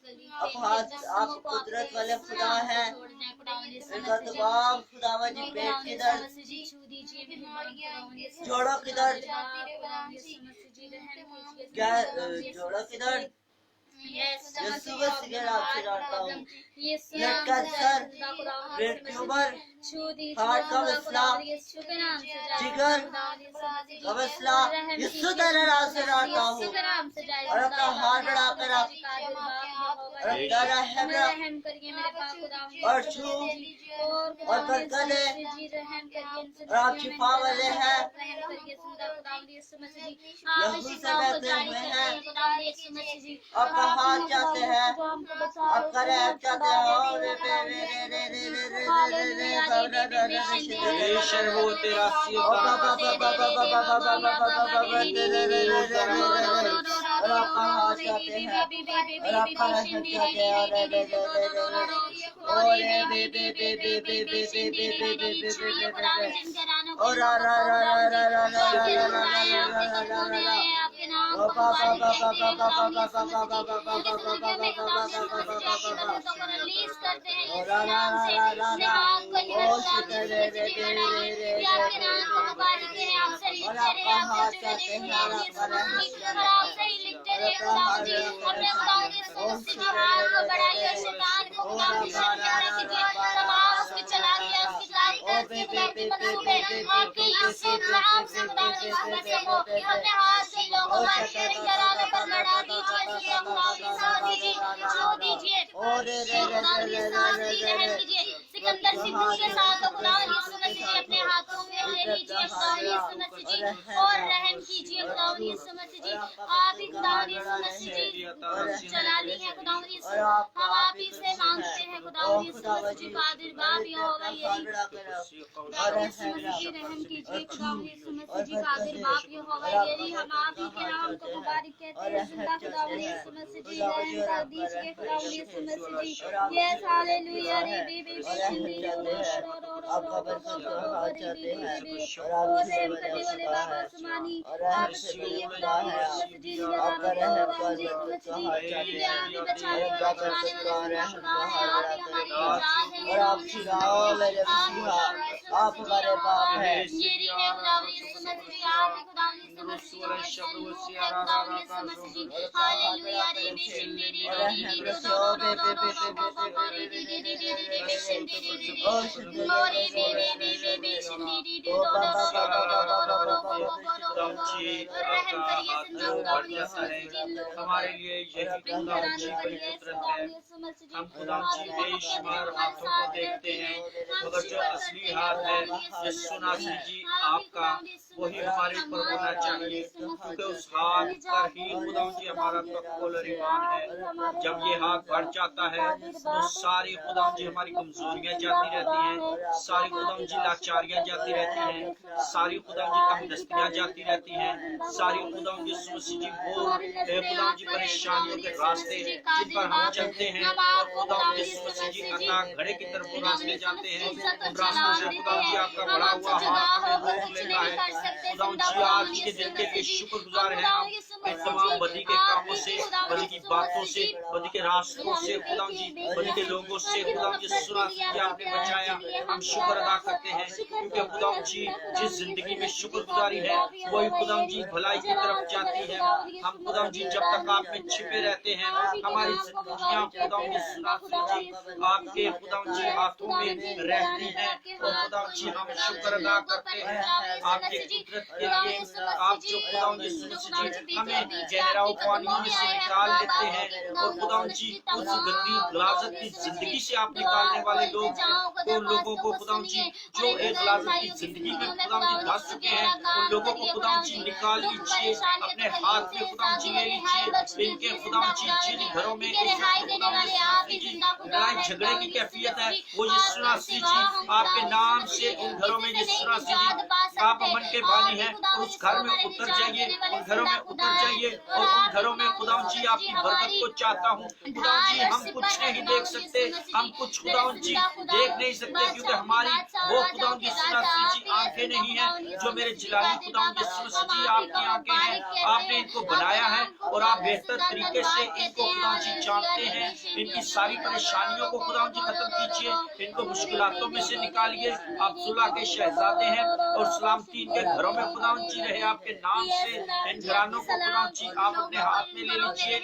آپ قدرت والے خدا ہیں، ان کا تمام خداوند جی پیٹ کی درد، جوڑوں کی درد، کیا جوڑوں کی درد، یسوع مسیح کے نام سے ڈالتا ہوں، blood cancer, brain tumour, heart کا مسئلہ، جگر کا مسئلہ، یسوع تیرے نام سے ڈالتا ہوں، اور اپنا ہاتھ بڑھا کر آپ اور اپنا رحم اور چھو اور برکت دے، اور آپ شفا والے ہیں، لہو سے بہتے ہوئے ہیں، آپ کا ہاتھ چاہتے ہیں، آپ کا رحم چاہتے ہیں، وہ تیرا اور آپ کا ہاتھ چاہتے ہیں، اور آپ کا رحم چاہتے ہیں، اور سکندر سندھ کے ساتھ اپنے ہاتھوں میں لے لیجیے اور رحم کیجیے خداوند یسوع مسیح جی، آپ ہی خداوند یسوع مسیح جی چلالی ہے خداوند یسوع، ہم آپ ہی سے مانگتے ہیں خداوند یسوع مسیح جی، قادر باپ ہی ہوگا یہی خداوند یسوع مسیح جی رحم کیجیے خداوند یسوع مسیح جی، قادر باپ ہی ہوگا یہی، ہم آپ ہی کے نام کو مبارک کہتے ہیں، زندہ خداوند یسوع مسیح جی رحم کر دیجیے خداوند یسوع مسیح جی، یس ہاللویا ری بی بی بی شندی آپ کا برکت کا ہاتھ چاہتے ہیں، اور آپ سے بڑے خدا ہے، اور رحم سے بڑے خدا ہے، آپ کا رحم کا برکت کا ہاتھ چاہتے ہیں، اور آپ کا برکت کا رحم کا ہاتھ بڑھاتے ہیں، اور آپ چھڑاؤ میرے مسیحا، آپ ہمارے باپ ہیں، ہمارے لیے یہی خداوند جی بڑی قدرت ہے، ہم خداوند جی بے شمار ہاتھوں کو دیکھتے ہیں، مگر جو اصلی ہاتھ ہے یسوع مسیح جی آپ کا، وہی ہمارے اوپر ہونا چاہیے، کیونکہ اس ہاتھ پر ہی خداوند جی ہمارا توکل اور ایمان ہے۔ جب یہ ہاتھ بڑھ جاتا ہے تو ساری خداوند جی ہماری کمزوریاں جاتی رہتی ہیں، ساری خداوند جی لاچاریاں جاتی رہتی ہیں، ساری خداوند جی تنگدستیاں جاتی رہتی ہیں، ساری خداوند یسوع مسیح جی وہ خداوند جی پریشانیوں کے راستے جن پر ہم چلتے ہیں، اور خداوند یسوع مسیح جی عطا گھڑے کی طرف وہ راستے جاتے ہیں، ان راستوں سے خداوند جی آپ کا بڑا ہوا ہاتھ ہمیں روک لیتا ہے۔ خداوند جی آج کے دن کے لیے شکر گزار ہیں ہم، ان تمام بدی کے کاموں سے، بدی کی باتوں سے، بدی کے راستوں سے، خداوند جی بدی کے لوگوں سے خداوند جی سنا کہ آپ نے بچایا، ہم شکر ادا کرتے ہیں، کیونکہ خداوند جی جس زندگی میں شکر گزاری ہے وہی خداوند جی بھلائی کی طرف جاتی ہے۔ ہم خداوند جی جب تک آپ میں چھپے رہتے ہیں ہماری زندگیاں خداوند جی سنا جی آپ کے خداوند جی ہاتھوں میں رہتی ہیں، اور خداوند جی ہم شکر ادا کرتے ہیں آپ کے قدرت کے لیے، آپ جو خداوند یسوع مسیح جی ہمیں گہراؤ پانیوں میں سے نکال لیتے ہیں، اور خداوند جی اس گندی غلاظت کی زندگی سے آپ نکالنے والے لوگ ان لوگوں کو خداوند جی جو ایک غلاظت کی زندگی میں خداوند جی دھس چکے ہیں، ان لوگوں کو خداوند جی نکال لیجیے، اپنے ہاتھ میں خداوند جی لے لیجیے، ان کے خداوند جی جن گھروں میں لڑائی جھگڑے کی کیفیت ہے وہ یسوع مسیح جی آپ کے نام سے ان گھروں میں یسوع مسیح جی آپ امن کے بانی ہیں، اور اس گھر میں اتر جائیے، ان گھروں میں اتر جائیے، اور ان گھروں میں خداوند جی آپ کی برکت کو چاہتا ہوں۔ خداوند جی ہم کچھ نہیں دیکھ سکتے، ہم کچھ خداوند جی دیکھ نہیں سکتے، کیونکہ ہماری وہ خداوند یسوع مسیح جی آنکھیں आंखें नहीं हैं जो मेरे जिलाली खुदावंद यीशु मसीह जी आपकी आंखें हैं, आपने इनको बनाया है और आप बेहतर तरीके से इनको खुदावंद जी जानते हैं। इनकी सारी परेशानियों को खुदावंद जी खत्म कीजिए, इनको मुश्किलातों में से निकालिए। आप सुलह के शहजादे हैं और सलामती इनके घरों में खुदावंद जी रहे आपके नाम से। इन घरानों को खुदावंद जी आप अपने हाथ में ले लीजिए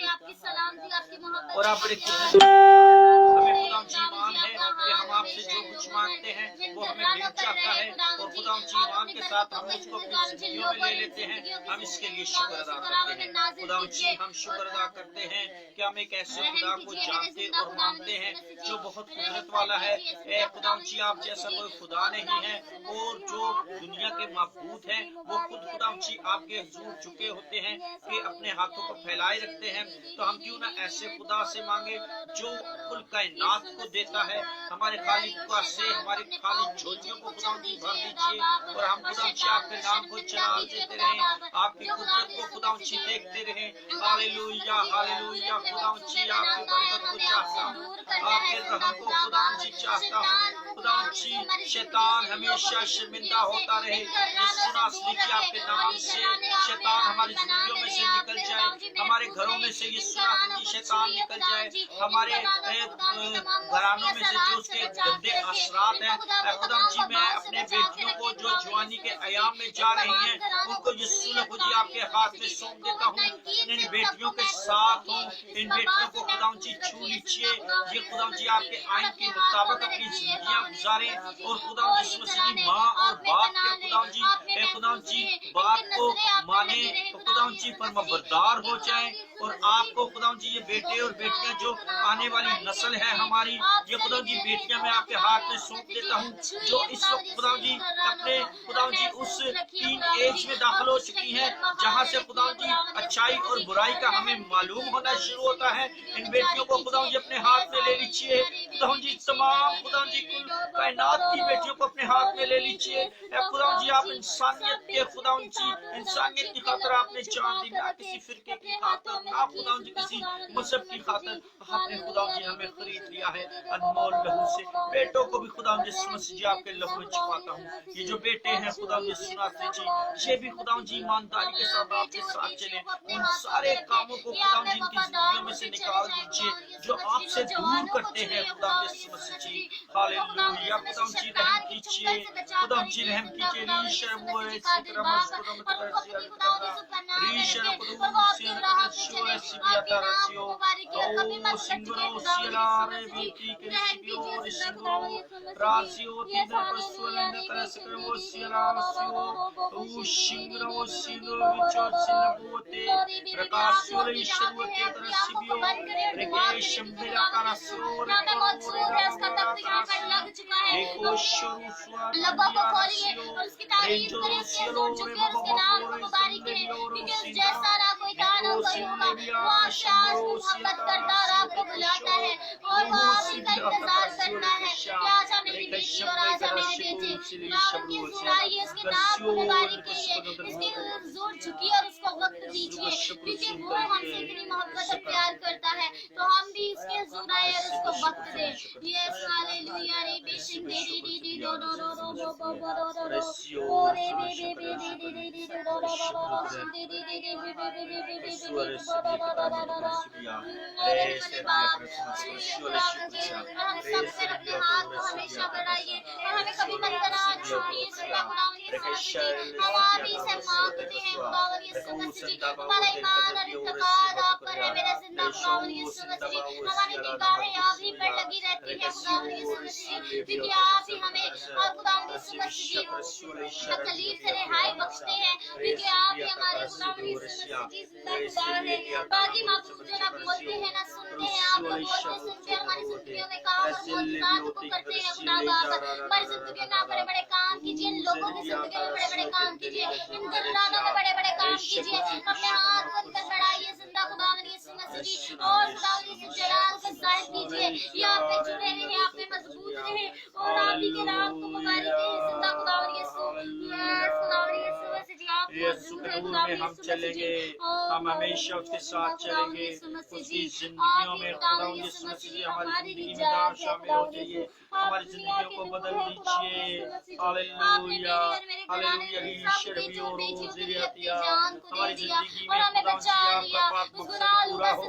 और आप बड़े हमें खुदावंद जी ईमान है कि हम आपसे जो कुछ मांगते हैं वो हमें मिल जाता है और खुदावंद जी ईमान के साथ हम उसको अपनी जिंदगियों में ले लेते हैं। हम इसके लिए शुक्र अदा करते हैं। खुदावंद जी हम शुक्र अदा करते हैं कि हम एक ऐसे खुदा को जानते और मानते हैं जो बहुत कुदरत वाला है। ए खुदावंद जी आप जैसा कोई खुदा नहीं है और जो दुनिया के माबूद हैं वो खुद खुदावंद जी आपके हुजूर झुके होते हैं कि अपने हाथों को फैलाए रखते हैं। तो हम क्यों ना ऐसे खुदा से मांगे जो कुल कायनात को देता है। हमारे खाली से हमारे खाली झोलियों को खुदावंद जी भर दीजिए और हम खुदावंद जी आपके नाम को चला देते रहें, आपकी कुदरत को खुदावंद जी देखते रहें। Hallelujah hallelujah. खुदावंद जी आपकी बरकत को चाहता हूँ, आपके रहम को खुदावंद जी चाहता हूँ। खुदावंद जी शैतान हमेशा शर्मिंदा होता रहे। यीशु नासरी के आपके नाम से शैतान हमारी जिंदगियों में से निकल जाए, हमारे घरों में से यीशु नासरी की शैतान निकल जाए, हमारे घरानों में से जो उसके गंदे असरात हैं। खुदावंद जी मैं अपने बेटियों को जो जवानी के अयाम में जा रही हैं उनको यीशु ने खुद ही आपके हाथ में सौंप देता हूँ। इन बेटियों के साथ हूँ, इन बेटियों को खुदावंद जी छू लीजिए। ये खुदावंद जी आपके आइन के मुताबिक अपनी जिंदगियां गुजारें और खुदावंद यीशु मसीह की माँ और बाप के खुदावंद जी बात को माने तो खुदावंद जी फरमाबरदार हो जाए। और आपको खुदावंद जी ये बेटे और बेटियां जो आने वाली नस्ल है हमारी, ये खुदावंद जी बेटियां मैं आपके हाथ में सौंप देता हूँ जो इस वक्त खुदावंद जी अपने खुदावंद जी उस टीन एज में दाखिल हो चुकी हैं जहाँ से खुदावंद जी अच्छाई और बुराई का हमें मालूम होना शुरू होता है। इन बेटियों को खुदावंद जी अपने हाथ में ले लीजिए। खुदावंद जी तमाम खुदावंद जी कुल कायनात की बेटियों को अपने हाथ में ले लीजिए। खुदावंद जी आप इंसानियत के खुदावंद जी इंसानियत की खातिर आपने जान दी, ना किसी फिरके की खातिर, ना खुदावंद जी किसी मजहब की खातिर। आपने खुदावंद जी हमें खरीद लिया है अनमोल लहू से। बेटों को भी खुदावंद यीशु मसीह जी आपके लहू में छिपाता हूँ। ये जो बेटे हैं खुदावंद यीशु नासरी जी, ये भी खुदावंद जी ईमानदारी के साथ आपके साथ चले। उन सारे कामों को खुदावंद जी इनकी जिंदगियों में से निकाल दीजिए जो आपसे दूर करते हैं खुदावंद यीशु मसीह जी। हालेलुया। खुदावंद जी रहम कीजिए, खुदावंद जी रहम कीजिए। रीशर मोरे सिकरमस खुदावंद तरसिया रीशर कुदूसियन तरसियो सिबिया तरसियो ओ सिंगरो सिलारे बीती के सिबियो सिंगरो रासियो तिदा परसुलन तरसकरमो सिलासियो ओ सिंगरो सिलो विचो सिलबोते प्रकाशो ईश्वरवते तरसिबियो रेकेशम बिला करसियो एको शुरू सुआ लगभग खोलिए और उसकी तारीफ करें, उसके जोर चुके और उसके नाम को मुबारक करें, क्योंकि जैसा ना कोई दान और कोई होगा वो आपसे आज मोहब्बत करता और आपको बुलाता है और वो आप ही का इंतजार करता है कि आज हमें बेटी और आज हमें बेटे। खुदावंद की सुनाइए, उसके नाम को मुबारक करिए, इसके जोर चुकिए और उसको वक्त दीजिए, क्योंकि वो हमसे इतनी मोहब्बत और प्यार करता है। तो हम भी उसके जुराए और उसको वक्त दें। Yes hallelujah. रे बेशक दे दी दी दी दो दो दो दो दो दो दो दो दो दो रे बे बे बे दी दी दी दी दो दो दो दो दो दी दी दी दी बे बे बे बे बे बे दो दो दो दो दो दो अरे मेरे बाप हम सब से अपने हाथ को हमेशा बढ़ाइए और हमें कभी मत करार छोड़िए। हम आप ही से मांगते हैं खुदावंद यीशु मसीह, हमारा ईमान और इत्तेकाद आप पर है मेरे जिंदा खुदावंद यीशु मसीह। हमारी निगाहें आप ही पर लगी रहती है खुदावंद यीशु मसीह, क्योंकि आप ही हमें और खुदावंद यीशु मसीह तकलीफ से रिहाई बख्शते हैं, क्योंकि आप ही हमारे खुदावंद यीशु मसीह जिंदा खुदा है। बाकी माबूद जो ना बोलते हैं ना सुनते हैं, आप लोग बोलते सुनते हैं, हमारी जिंदगियों में काम और को करते हैं खुदा बाप। हमारी जिंदगी में बड़े बड़े काम कीजिए, इन लोगों की जिंदगी में बड़े बड़े काम कीजिए, इन दुल्हनों में बड़े बड़े काम कीजिए। अपने हाथ को अंदर बढ़ाइए जिंदा खुदावंद यीशु मसीह जी, और खुदावंद यीशु जलाल को जाहिर कीजिए। ये आप पे जुड़े रहे, आप पे मजबूत रहे और आप ही के नाम को मुबारक है जिंदा खुदावंद यीशु। यस खुदावंद यीशु मसीह जी, आप मौजूद हैं खुदावंद हम चलेंगे, हम हमेशा उसके साथ चलेंगे। उसकी जिंदगियों में खुदावंद यीशु मसीह हमारी जिंदगी में शामिल हो जाइए। हमारी जिंदगियों को बदल दीजिए। हालेलुया हालेलुया ईश्वर भी और रोज़ियतिया हमारी जिंदगी में खुदा जी आपका पाक मकसद पूरा हो।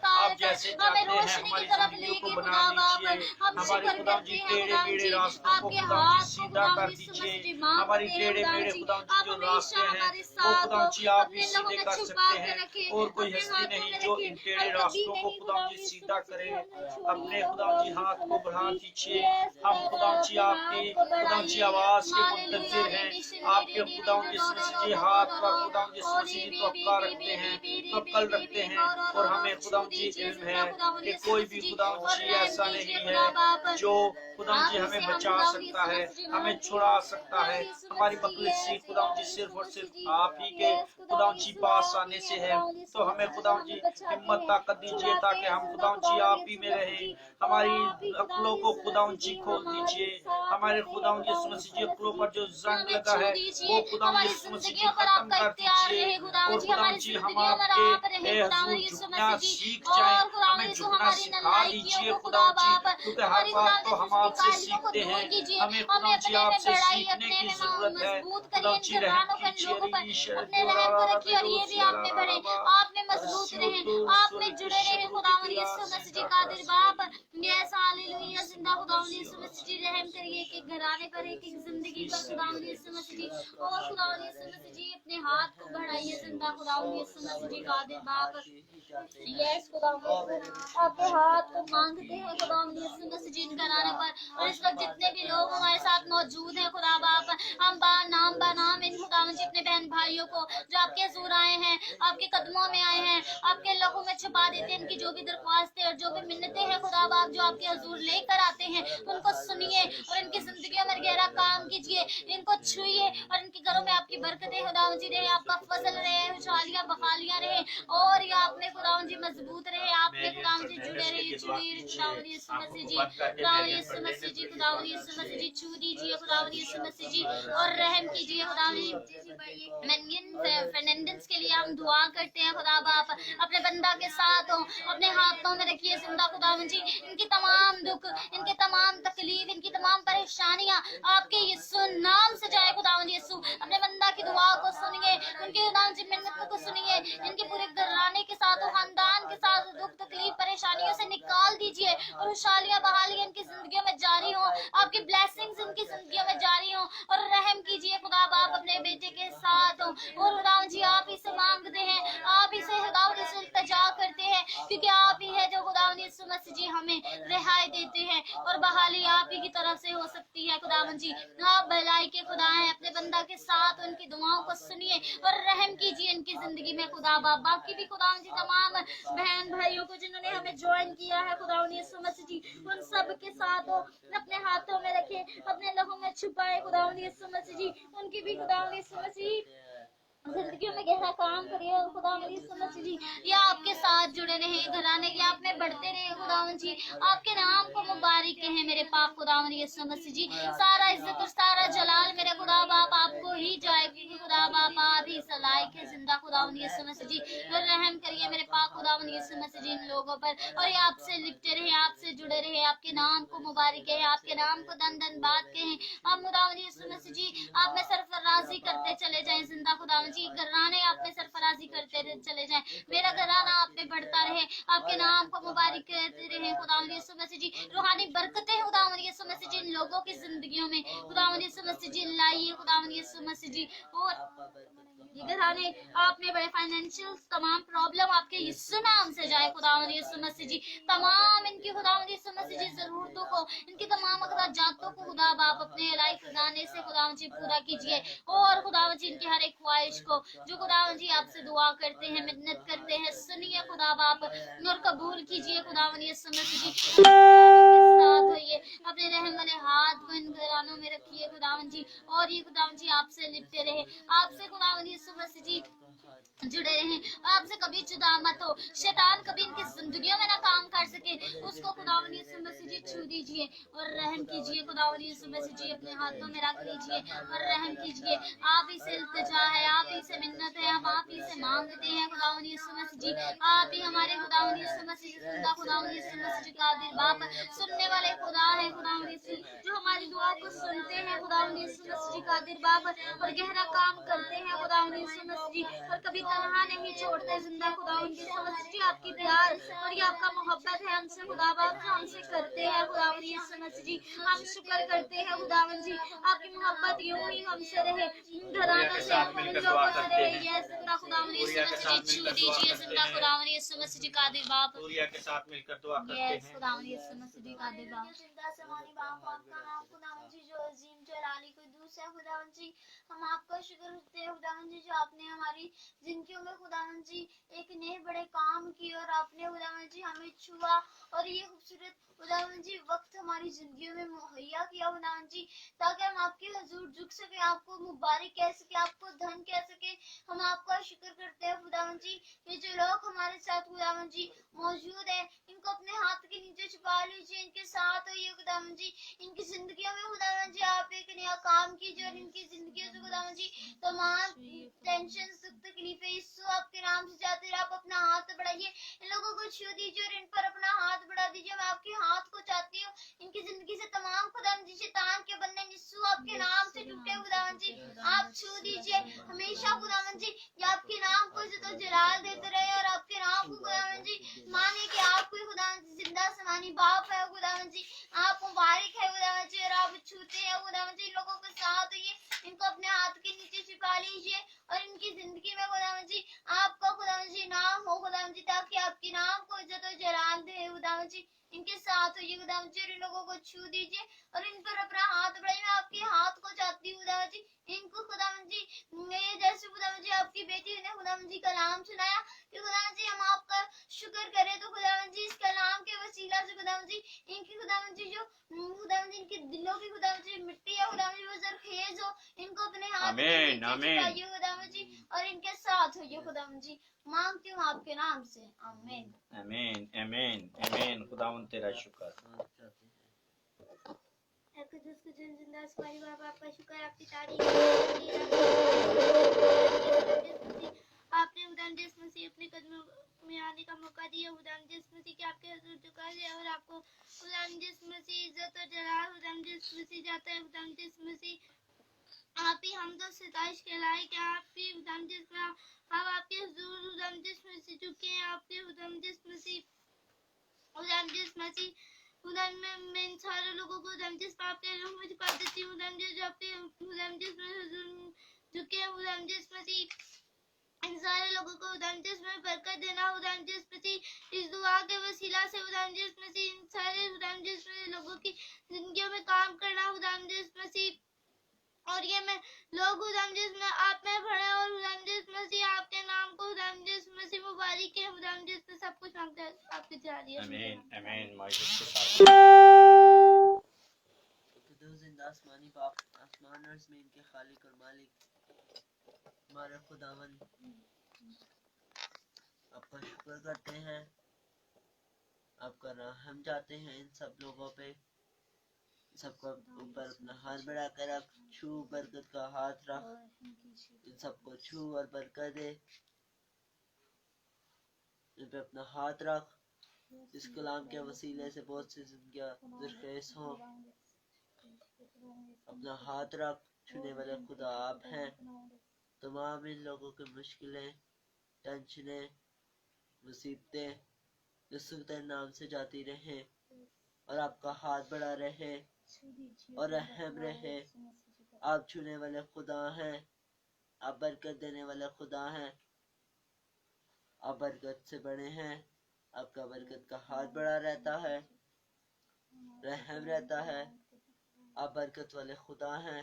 आप जैसे चाहते हैं हमारी जिंदगियों को बना दीजिए। हमारे खुदा जी टेढ़े मेढ़े रास्तों को खुदा जी सीधा कर दीजिए। हमारी टेढ़े मेढ़े खुदा जी जो रास्ते हैं वो खुदा जी आप ही सीधे कर सकते हैं। और कोई हस्ती नहीं जो इन टेढ़े रास्तों को खुदा जी सीधा करे। अपने खुदा जी हाथ को बढ़ा दीजिए। हम खुदा जी आपकी खुदा जी आवाज के मुंतजिर हैं। आपके खुदा जी हाथ पर खुदा जी तवक्का रखते हैं, तवक्कल रखते हैं। और हमें खुदा जी इल्म है कि कोई भी खुदा जी ऐसा नहीं है जो खुदा जी हमें बचा सकता है, हमें छुड़ा सकता है। हमारी मखलूसी खुदा जी सिर्फ और सिर्फ आप ही के खुदा जी पास आने से है। तो हमें खुदा जी हिम्मत ताकत दीजिए ताकि हम खुदा जी आप ही में रहें। हमारी अक्लों को खुदा जी खोल दीजिए। हमारे खुदा यीशु मसीह जी अक्लों पर जो जंग लगा है वो खुदा यीशु मसीह जी खत्म कर दीजिए। और खुदा जी हम आपके हुजूर झुकना सीख जाएं, हमें झुकना सिखा दीजिए खुदा जी, क्योंकि हर बात तो हम आपसे सीखते हैं। हमें खुदा जी आपसे सीखने की जरूरत है। खुदा जी रहम कीजिए। आप में मजबूत रहे, आप में जुड़े रहे खुदा यीशु मसीह जी कादिर बाप। यस हालेलुया जिंदा खुदा यीशु मसीह जी रहम करिए कि घराने पर एक एक जिंदगी पर खुदा यीशु मसीह जी। और खुदा यीशु मसीह जी अपने हाथ को बढ़ाइए जिंदा खुदा यीशु मसीह जी कादिर बाप। यस खुदा आपके हाथ को मांगते हैं खुदा यीशु मसीह जी घराने पर। और इस वक्त जितने भी लोग हमारे साथ मौजूद हैं खुदा बाप, हम बानाम इन खुदा जी अपने बहन भाइयों को जो आपके हुजूर आए हैं, आपके कदमों में आए हैं, आपके लहू में छुपा देते हैं। इनकी जो भी दरख्वास्तें और जो भी मिन्नतें हैं खुदा बाप जो आपके हुजूर लेकर आते हैं उनको सुनिए और इनकी जिंदगियों में गहरा काम कीजिए। इनको छुइए और इनके घरों में आपकी बरकतें खुदा जी रहे, आपका फजल रहे, खुशहालियां बहालियां रहे। और ये आप में खुदा जी मजबूत रहे, आप में खुदा जी जुड़े रहे। खुदा यीशु मसीह जी, खुदा यीशु मसीह जी, खुदा यीशु मसीह जी छू दीजिए खुदा यीशु मसीह जी और रहम कीजिए खुदा फर्नांडिस के लिए हम दुआ करते हैं खुदा बाप। अपने बंदा के साथ हो, अपने हाथों में रखिए जिंदा खुदा जी। इनकी तमाम दुख, इनके तमाम तकलीफ, इनकी तमाम परेशानियां आपके यीशु नाम से जाए खुदा यीशु। अपने बंदा की दुआ को सुनिए, उनके खुदा जी मिन्नत को सुनिए। इनके पूरे घराने के साथ, खानदान के साथ दुख तकलीफ परेशानियों से निकाल दीजिए और खुशहालियां बहालियां इनकी जिंदगियों में जारी हो, आपकी ब्लेसिंग्स इनकी जिंदगियों में जारी हो। और रहम कीजिए खुदा बाप अपने बेटे के साथ हो। और खुदा जी आप ही से मांगते हैं, आप ही से खुदा से इल्तिजा करते हैं, क्योंकि आप ही है जो खुदा यीशु मसीह जी हमें रिहाई देते हैं और बहाली आप ही की तरफ से हो सकती है खुदा जी। आप भलाई के खुदा हैं, अपने बंदा के साथ उनकी दुआओं को सुनिए और रहम कीजिए इनकी जिंदगी में खुदा बाप। बाकी भी खुदा जी तमाम बहन भाइयों को जिन्होंने हमें ज्वाइन किया है खुदा यीशु मसीह जी, उन सब के साथ हो, अपने हाथों में रखे, अपने लहू में छुपाए खुदा यीशु मसीह जी। उनकी भी खुदा यीशु मसीह जिंदगी में गहरा काम करिए और खुदा यीशु मसीह जी या आपके साथ जुड़े रहे, घराने के आप में बढ़ते रहे खुदा जी। आपके नाम को मुबारक है मेरे पाक खुदा यीशु मसीह जी। सारा इज्जत और सारा जलाल मेरे खुदा बाप आपको ही जाए, क्योंकि खुदा बाप आप ही सलाइक है जिंदा खुदा यीशु मसीह जी। और रहम करिए मेरे पाक खुदा यीशु मसीह जी इन लोगों पर, और ये आपसे लिपटे रहे, आपसे जुड़े रहे। आपके नाम को मुबारक है, आपके नाम को दन दन बात कहें। हम खुदा यीशु मसीह जी आप में सरफराजी करते चले जाएं जिंदा खुदा जी। घराने आप में सरफराजी करते चले जाएं, मेरा घराना आप में बढ़ता रहे, आपके नाम को मुबारक करते रहे खुदा यीशु मसीह जी। रूहानी बरकतें खुदा यीशु मसीह जी इन लोगों की जिंदगियों में खुदा यीशु मसीह जी लाइए खुदा यीशु मसीह जी। और ये घराने आप में बड़े फाइनेंशियल तमाम प्रॉब्लम आपके यीशु नाम से जाए खुदा यीशु मसीह जी। तमाम इनकी खुदा यीशु मसीह जी जरूरतों को, इनकी तमाम अखराजातों को खुदा बाप अपने इलाही खजाने से खुदा जी पूरा कीजिए। और खुदा जी इनकी हर एक ख्वाहिश को जो खुदा जी आपसे दुआ करते हैं, मिन्नत करते हैं, सुनिए खुदा बाप और कबूल कीजिए खुदा यीशु मसीह जी। साथ होइए, अपने रहम वाले हाथ को इन घरानों में रखिए खुदा खुदावन जी, और ये खुदावन जी आपसे लिपटे रहे, आपसे खुदावन यीशु मसीह जी जुड़े रहें, आपसे कभी जुदा मत हो, शैतान कभी इनकी जिंदगियों में ना काम कर सके, उसको खुदावन यीशु मसीह जी छू दीजिए और रहम कीजिए। खुदावन यीशु मसीह जी अपने हाथों में रख लीजिए और रहम कीजिए। आप ही से इल्तिजा है, आप ही से मिन्नत है, हम आप ही से मांगते हैं खुदावन यीशु मसीह जी। आप ही हमारे खुदावन यीशु मसीह जी जिंदा खुदावन यीशु मसीह जी कादिर बाप, सुनने वाले खुदा है खुदावन यीशु, जो हमारी दुआ को सुनते हैं खुदावन यीशु मसीह जी कादिर बाप, और गहरा काम करते हैं खुदावन यीशु मसीह जी, और कभी तन्हा नहीं छोड़ते जिंदा खुदावन यीशु मसीह जी। आपकी प्यार और ये आपका मोहब्बत है हमसे खुदा बाप, जो हमसे करते हैं खुदावन यीशु मसीह जी। हम शुक्र करते हैं खुदावन जी, आपकी मोहब्बत यूं ही हमसे रहे, घरानों से, उन लोगों से रहे। ये जिंदा खुदावन यीशु मसीह जी छू दीजिए, जिंदा खुदावन यीशु मसीह जी कादिर बाप। सूर्या के साथ मिलकर दुआ करते यस हैं। खुदावन यीशु मसीह जी कादिर बाप। जिंदा समानी बाप, आपका नाम खुदावन जी जो अजीम जलाली कुद्दूस है खुदावन जी। हम आपका शुक्र करते हैं खुदावन जी, जो आपने हमारी जिंदगियों में खुदावन जी एक नए बड़े काम किए, और आपने खुदावन जी हमें छुआ, और ये खूबसूरत खुदावन जी वक्त हमारी जिंदगियों में मुहैया किया खुदावन जी, ताकि हम आपके हजूर झुक सके, आपको मुबारक कह सके, आपको धन कह सके। हम आपका शुक्र करते हैं खुदावन जी, ये जो लोग हमारे साथ खुदावन जी मौजूद है, इनको अपने हाथ के नीचे छुपा लीजिए, इनके साथ होइए खुदावन जी, इनकी जिंदगियों में खुदावन जी आप एक नया काम कीजिए, और इनकी जिंदगियों से खुदावन जी तमाम टेंशन दुख तकलीफें यीशु आपके नाम से जाते रहे। आप अपना हाथ बढ़ाइए, इन लोगों को छू दीजिए और इन पर अपना हाथ बढ़ा दीजिए। मैं आपके हाथ को चाहती हूँ, इनकी जिंदगी से तमाम खुदावन जी शैतान के बंधन यीशु आपके नाम से टूटे खुदावन जी, आप छू दीजिए। हमेशा खुदावन जी ये आपके नाम को इज्जत और जलाल देते रहे, और आपके नाम को खुदावन जी माने कि आप कोई खुदावन जी जिंदा समानी बाप है खुदावन जी, आप मुबारक है खुदावन जी, और आप छूते हैं खुदावन जी। लोगों के साथ ये इनको अपने हाथ के नीचे छिपा लीजिए, और इनकी जिंदगी में खुदावन जी आपका खुदावन जी नाम हो खुदावन जी, ताकि आपके नाम को इज्जत और जलाल दे खुदावन जी। इनके साथ होइए खुदावन जी, और इन लोगों को छू दीजिए और इन पर अपना हाथ बढ़ाइए। मैं आपके हाथ को चाहती हूँ खुदावन जी, इनको खुदावन जी मैं जैसे खुदावन जी आपकी बेटी ने खुदावन जी कलाम सुनाया, कि खुदावन जी हम आपका शुक्र करें, तो खुदावन जी इस कलाम के वसीला से खुदावन जी इनकी खुदावन जी जो खुदावन जी इनके दिलों की खुदावन जी मिट्टी है खुदावन जी वो जरखेज हो, इनको अपने हाथ आमीन, के नीचे आमीन। छुपाइए खुदावन जी, और इनके साथ होइए खुदावन जी। मांगती हूँ आपके नाम से, आमीन। आमीन, आमीन, आमीन। खुदावन तेरा शुक्र। कुदूस कुदूस जिंदा आसमानी बाप, आपका शुक्र, आपकी तारीफ आपने खुदावन जिस मसीह अपने कदमों में आने का मौका दिया, खुदावन जिस मसीह के आपके हजूर झुका है, और आपको खुदावन जिस मसीह इज्जत और जलाल खुदावन जिस मसीह जाता है, खुदावन जिस मसीह आप ही हम तो सिताइश के लायक है, आप ही खुदावन जिस में हम आपके हजूर खुदावन जिस मसीह झुके हैं, आपके खुदावन जिस मसीह खुदावन जिस मसीह खुदावन मैं इन सारे लोगों को खुदावन जिस पाप के लोगों में छुपा देती हूँ, खुदावन जिस जो आपके खुदावन जिस में हजूर झुके हैं, खुदावन जिस मसीह इन सारे लोगों को खुदावन जिस में बरकत देना, खुदावन जिस मसीह इस दुआ के वसीला से खुदावन जिस मसीह इन सारे खुदावन जिस में लोगों की जिंदगियों में काम करना, खुदावन जिस मसीह और ये मैं लोग खुदावन जिस में आप में भरे, और खुदावन जिस मसीह आपके नाम को खुदावन जिस मसीह मुबारक है, खुदावन जिस में सब कुछ मांगते हैं आपके जारी है। आमीन, आमीन। मौजूद के साथ खुदा जिंदा आसमानी बाप, आसमान और ज़मीन के खालिक और मालिक हमारे खुदावन, आपका शुक्र करते हैं, आपका रहम चाहते हैं इन सब लोगों पे, सबको ऊपर अपना हाथ बढ़ा कर रख, छू बरकत का हाथ रख, इन सबको छू और बरकत दे, इन पे अपना हाथ रख। इस कलाम के वसीले से बहुत सी जिंदगियां जरखेज हों, अपना हाथ रख। छूने वाले खुदा आप हैं। तमाम इन लोगों की मुश्किलें, टेंशनें, मुसीबतें यीशु के नाम से जाती रहे, और आपका हाथ बढ़ा रहे और रहम रहे। आप छूने वाले खुदा हैं, आप बरकत देने वाले खुदा हैं, आप बरकत से बड़े हैं। आपका बरकत का हाथ बड़ा रहता है, रहम रहता है। आप बरकत वाले खुदा हैं,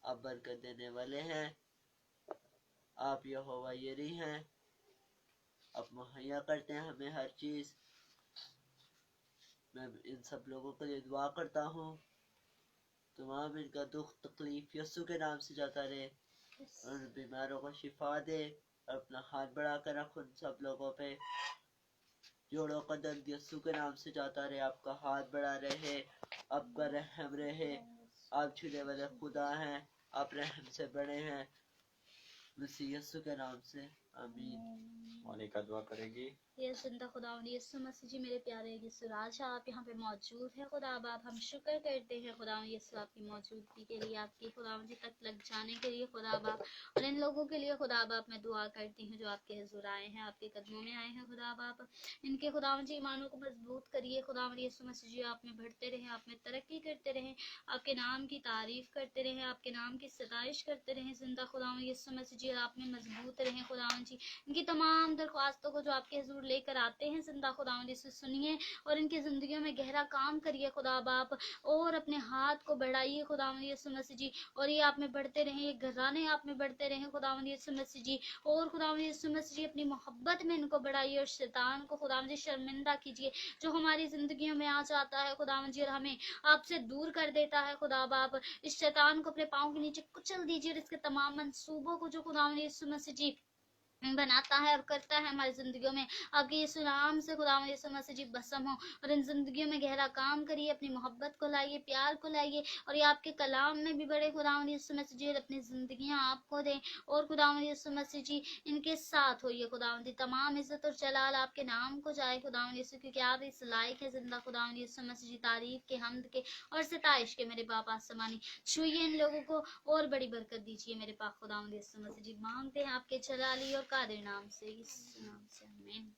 आप बरकत देने वाले हैं। आप यहोवा यरी हैं, आप मुहैया करते हैं हमें हर चीज। मैं इन सब लोगों के लिए दुआ करता हूँ तमाम इनका दुख तकलीफ यस्सु के नाम से जाता रहे और उन बीमारों को शिफा दे और अपना हाथ बढ़ा कर रख उन सब लोगों पे जोड़ों का दर्द यस्सु के नाम से जाता रहे। आपका हाथ बढ़ा रहे, आपका रहम रहे, आप छूने वाले खुदा हैं, आप रहम से बड़े हैं, मसीह यस्सु के नाम से आमीन। मोनिका दुआ करेगी। ये जिंदा खुदावंद यीशु मसीह जी, मेरे प्यारे यीशु राजा, आप यहाँ पे मौजूद हैं खुदा बाप। हम शुक्र करते हैं खुदावंद यीशु आपकी मौजूदगी के लिए, आपकी खुदावंद जी तक लग जाने के लिए खुदा बाप। और इन लोगों के लिए खुदा बाप मैं दुआ करती हूँ जो आपके हुजूर आए हैं, आपके कदमों में आए हैं खुदा बाप। इनके खुदावंद जी ईमानों को मजबूत करिए खुदावंद यीशु मसीह जी, आप में बढ़ते रहें, आप में तरक्की करते रहें, आपके नाम की तारीफ करते रहें, आपके नाम की सताइश करते रहें जिंदा खुदावंद यीशु मसीह जी, आप में मजबूत रहें खुदावंद जी। इनकी तमाम दरख्वास्तों को जो आपके हुजूर लेकर आते हैं जिंदा खुदावंद यीशु सुनिए और इनकी जिंदगियों में गहरा काम करिए खुदा बाप। और अपने हाथ को बढ़ाइए खुदावंद यीशु मसीह जी, और ये आप में बढ़ते रहें, ये घराने आप में बढ़ते रहें खुदावंद यीशु मसीह जी। और खुदावंद यीशु मसीह जी अपनी मोहब्बत में इनको बढ़ाइए और शैतान को खुदावंद जी शर्मिंदा कीजिए जो हमारी जिंदगियों में आ जाता है खुदावंद जी और हमें आपसे दूर कर देता है खुदा बाप। इस शैतान को अपने पाँव के नीचे कुचल दीजिए और इसके तमाम मंसूबों को जो खुदावंद यीशु मसीह जी बनाता है और करता है हमारी जिंदगियों में, आपके यीशु नाम से खुदावंद यीशु मसीह जी भस्म हो। और इन जिंदगियों में गहरा काम करिए, अपनी मोहब्बत को लाइए, प्यार को लाइए, और ये आपके कलाम में भी बड़े खुदावंद यीशु मसीह जी, अपनी जिंदगियां आपको दें। और खुदावंद यीशु मसीह जी इनके साथ होइए खुदावंद जी, तमाम इज्जत और जलाल आपके नाम को जाए खुदावंद यीशु, क्योंकि आप इस लायक है जिंदा खुदावंद यीशु मसीह जी, तारीफ के, हम्द के और सताइश के मेरे बाप आसमानी। छुइए इन लोगों को और बड़ी बरकत दीजिए मेरे पाक खुदावंद यीशु मसीह जी, मांगते हैं आपके जलाली और कादिर नाम से, इस नाम से आमीन।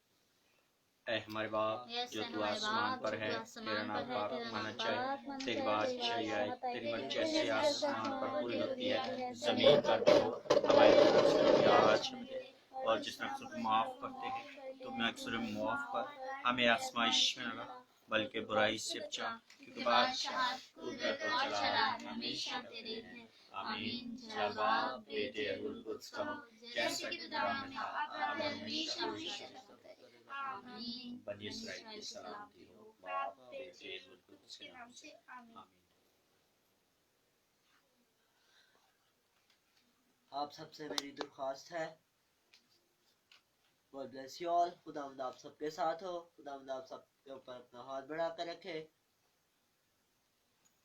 ऐ हमारे बाप जो तू आसमान पर है, तेरा नाम पाक माना जाए, तेरी बादशाही आए, तेरी मर्जी जैसे आसमान पर पूरी होती है जमीन पर भी हो। हमारे रोज़ आज और जिस नफ्स को माफ करते हैं तो मैं अक्सर माफ कर, हमें आजमाइश में न ला बल्कि बुराई से बचा, क्योंकि बादशाह कुदरत और जलाल हमेशा तेरे हैं। आमीन। जय बाप बेटे रूह कुद्स का हो, जैसे कि खुदा में था अब हमेशा हमेशा आमीन। बनी इसराइल की सलामती हो, बाप बेटे रूह कुद्स के नाम से आमीन। आप सबसे मेरी दरख्वास्त है, God bless you all। खुदावंद आप सबके साथ हो, खुदावंद आप सबके ऊपर अपना हाथ बढ़ा कर रखे।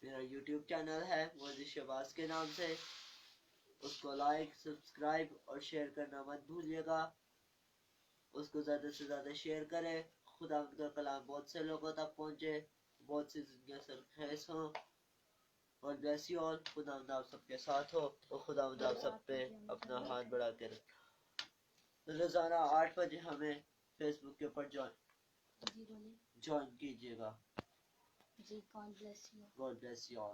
मेरा YouTube चैनल है मोजिश शहबाज के नाम से, उसको लाइक, सब्सक्राइब और शेयर करना मत भूलिएगा। उसको ज़्यादा से ज़्यादा शेयर करें, खुदावंद का कलाम बहुत से लोगों तक पहुँचे, बहुत सी जिंदगियाँ सरखेज़ हों। God bless you all। खुदावंद आप सबके साथ हो और खुदावंद आप सब पे अपना हाथ बढ़ा के रखे। रोजाना 8 बजे हमें फेसबुक के ऊपर ज्वाइन कीजिएगा। जी, God bless you। God bless you all।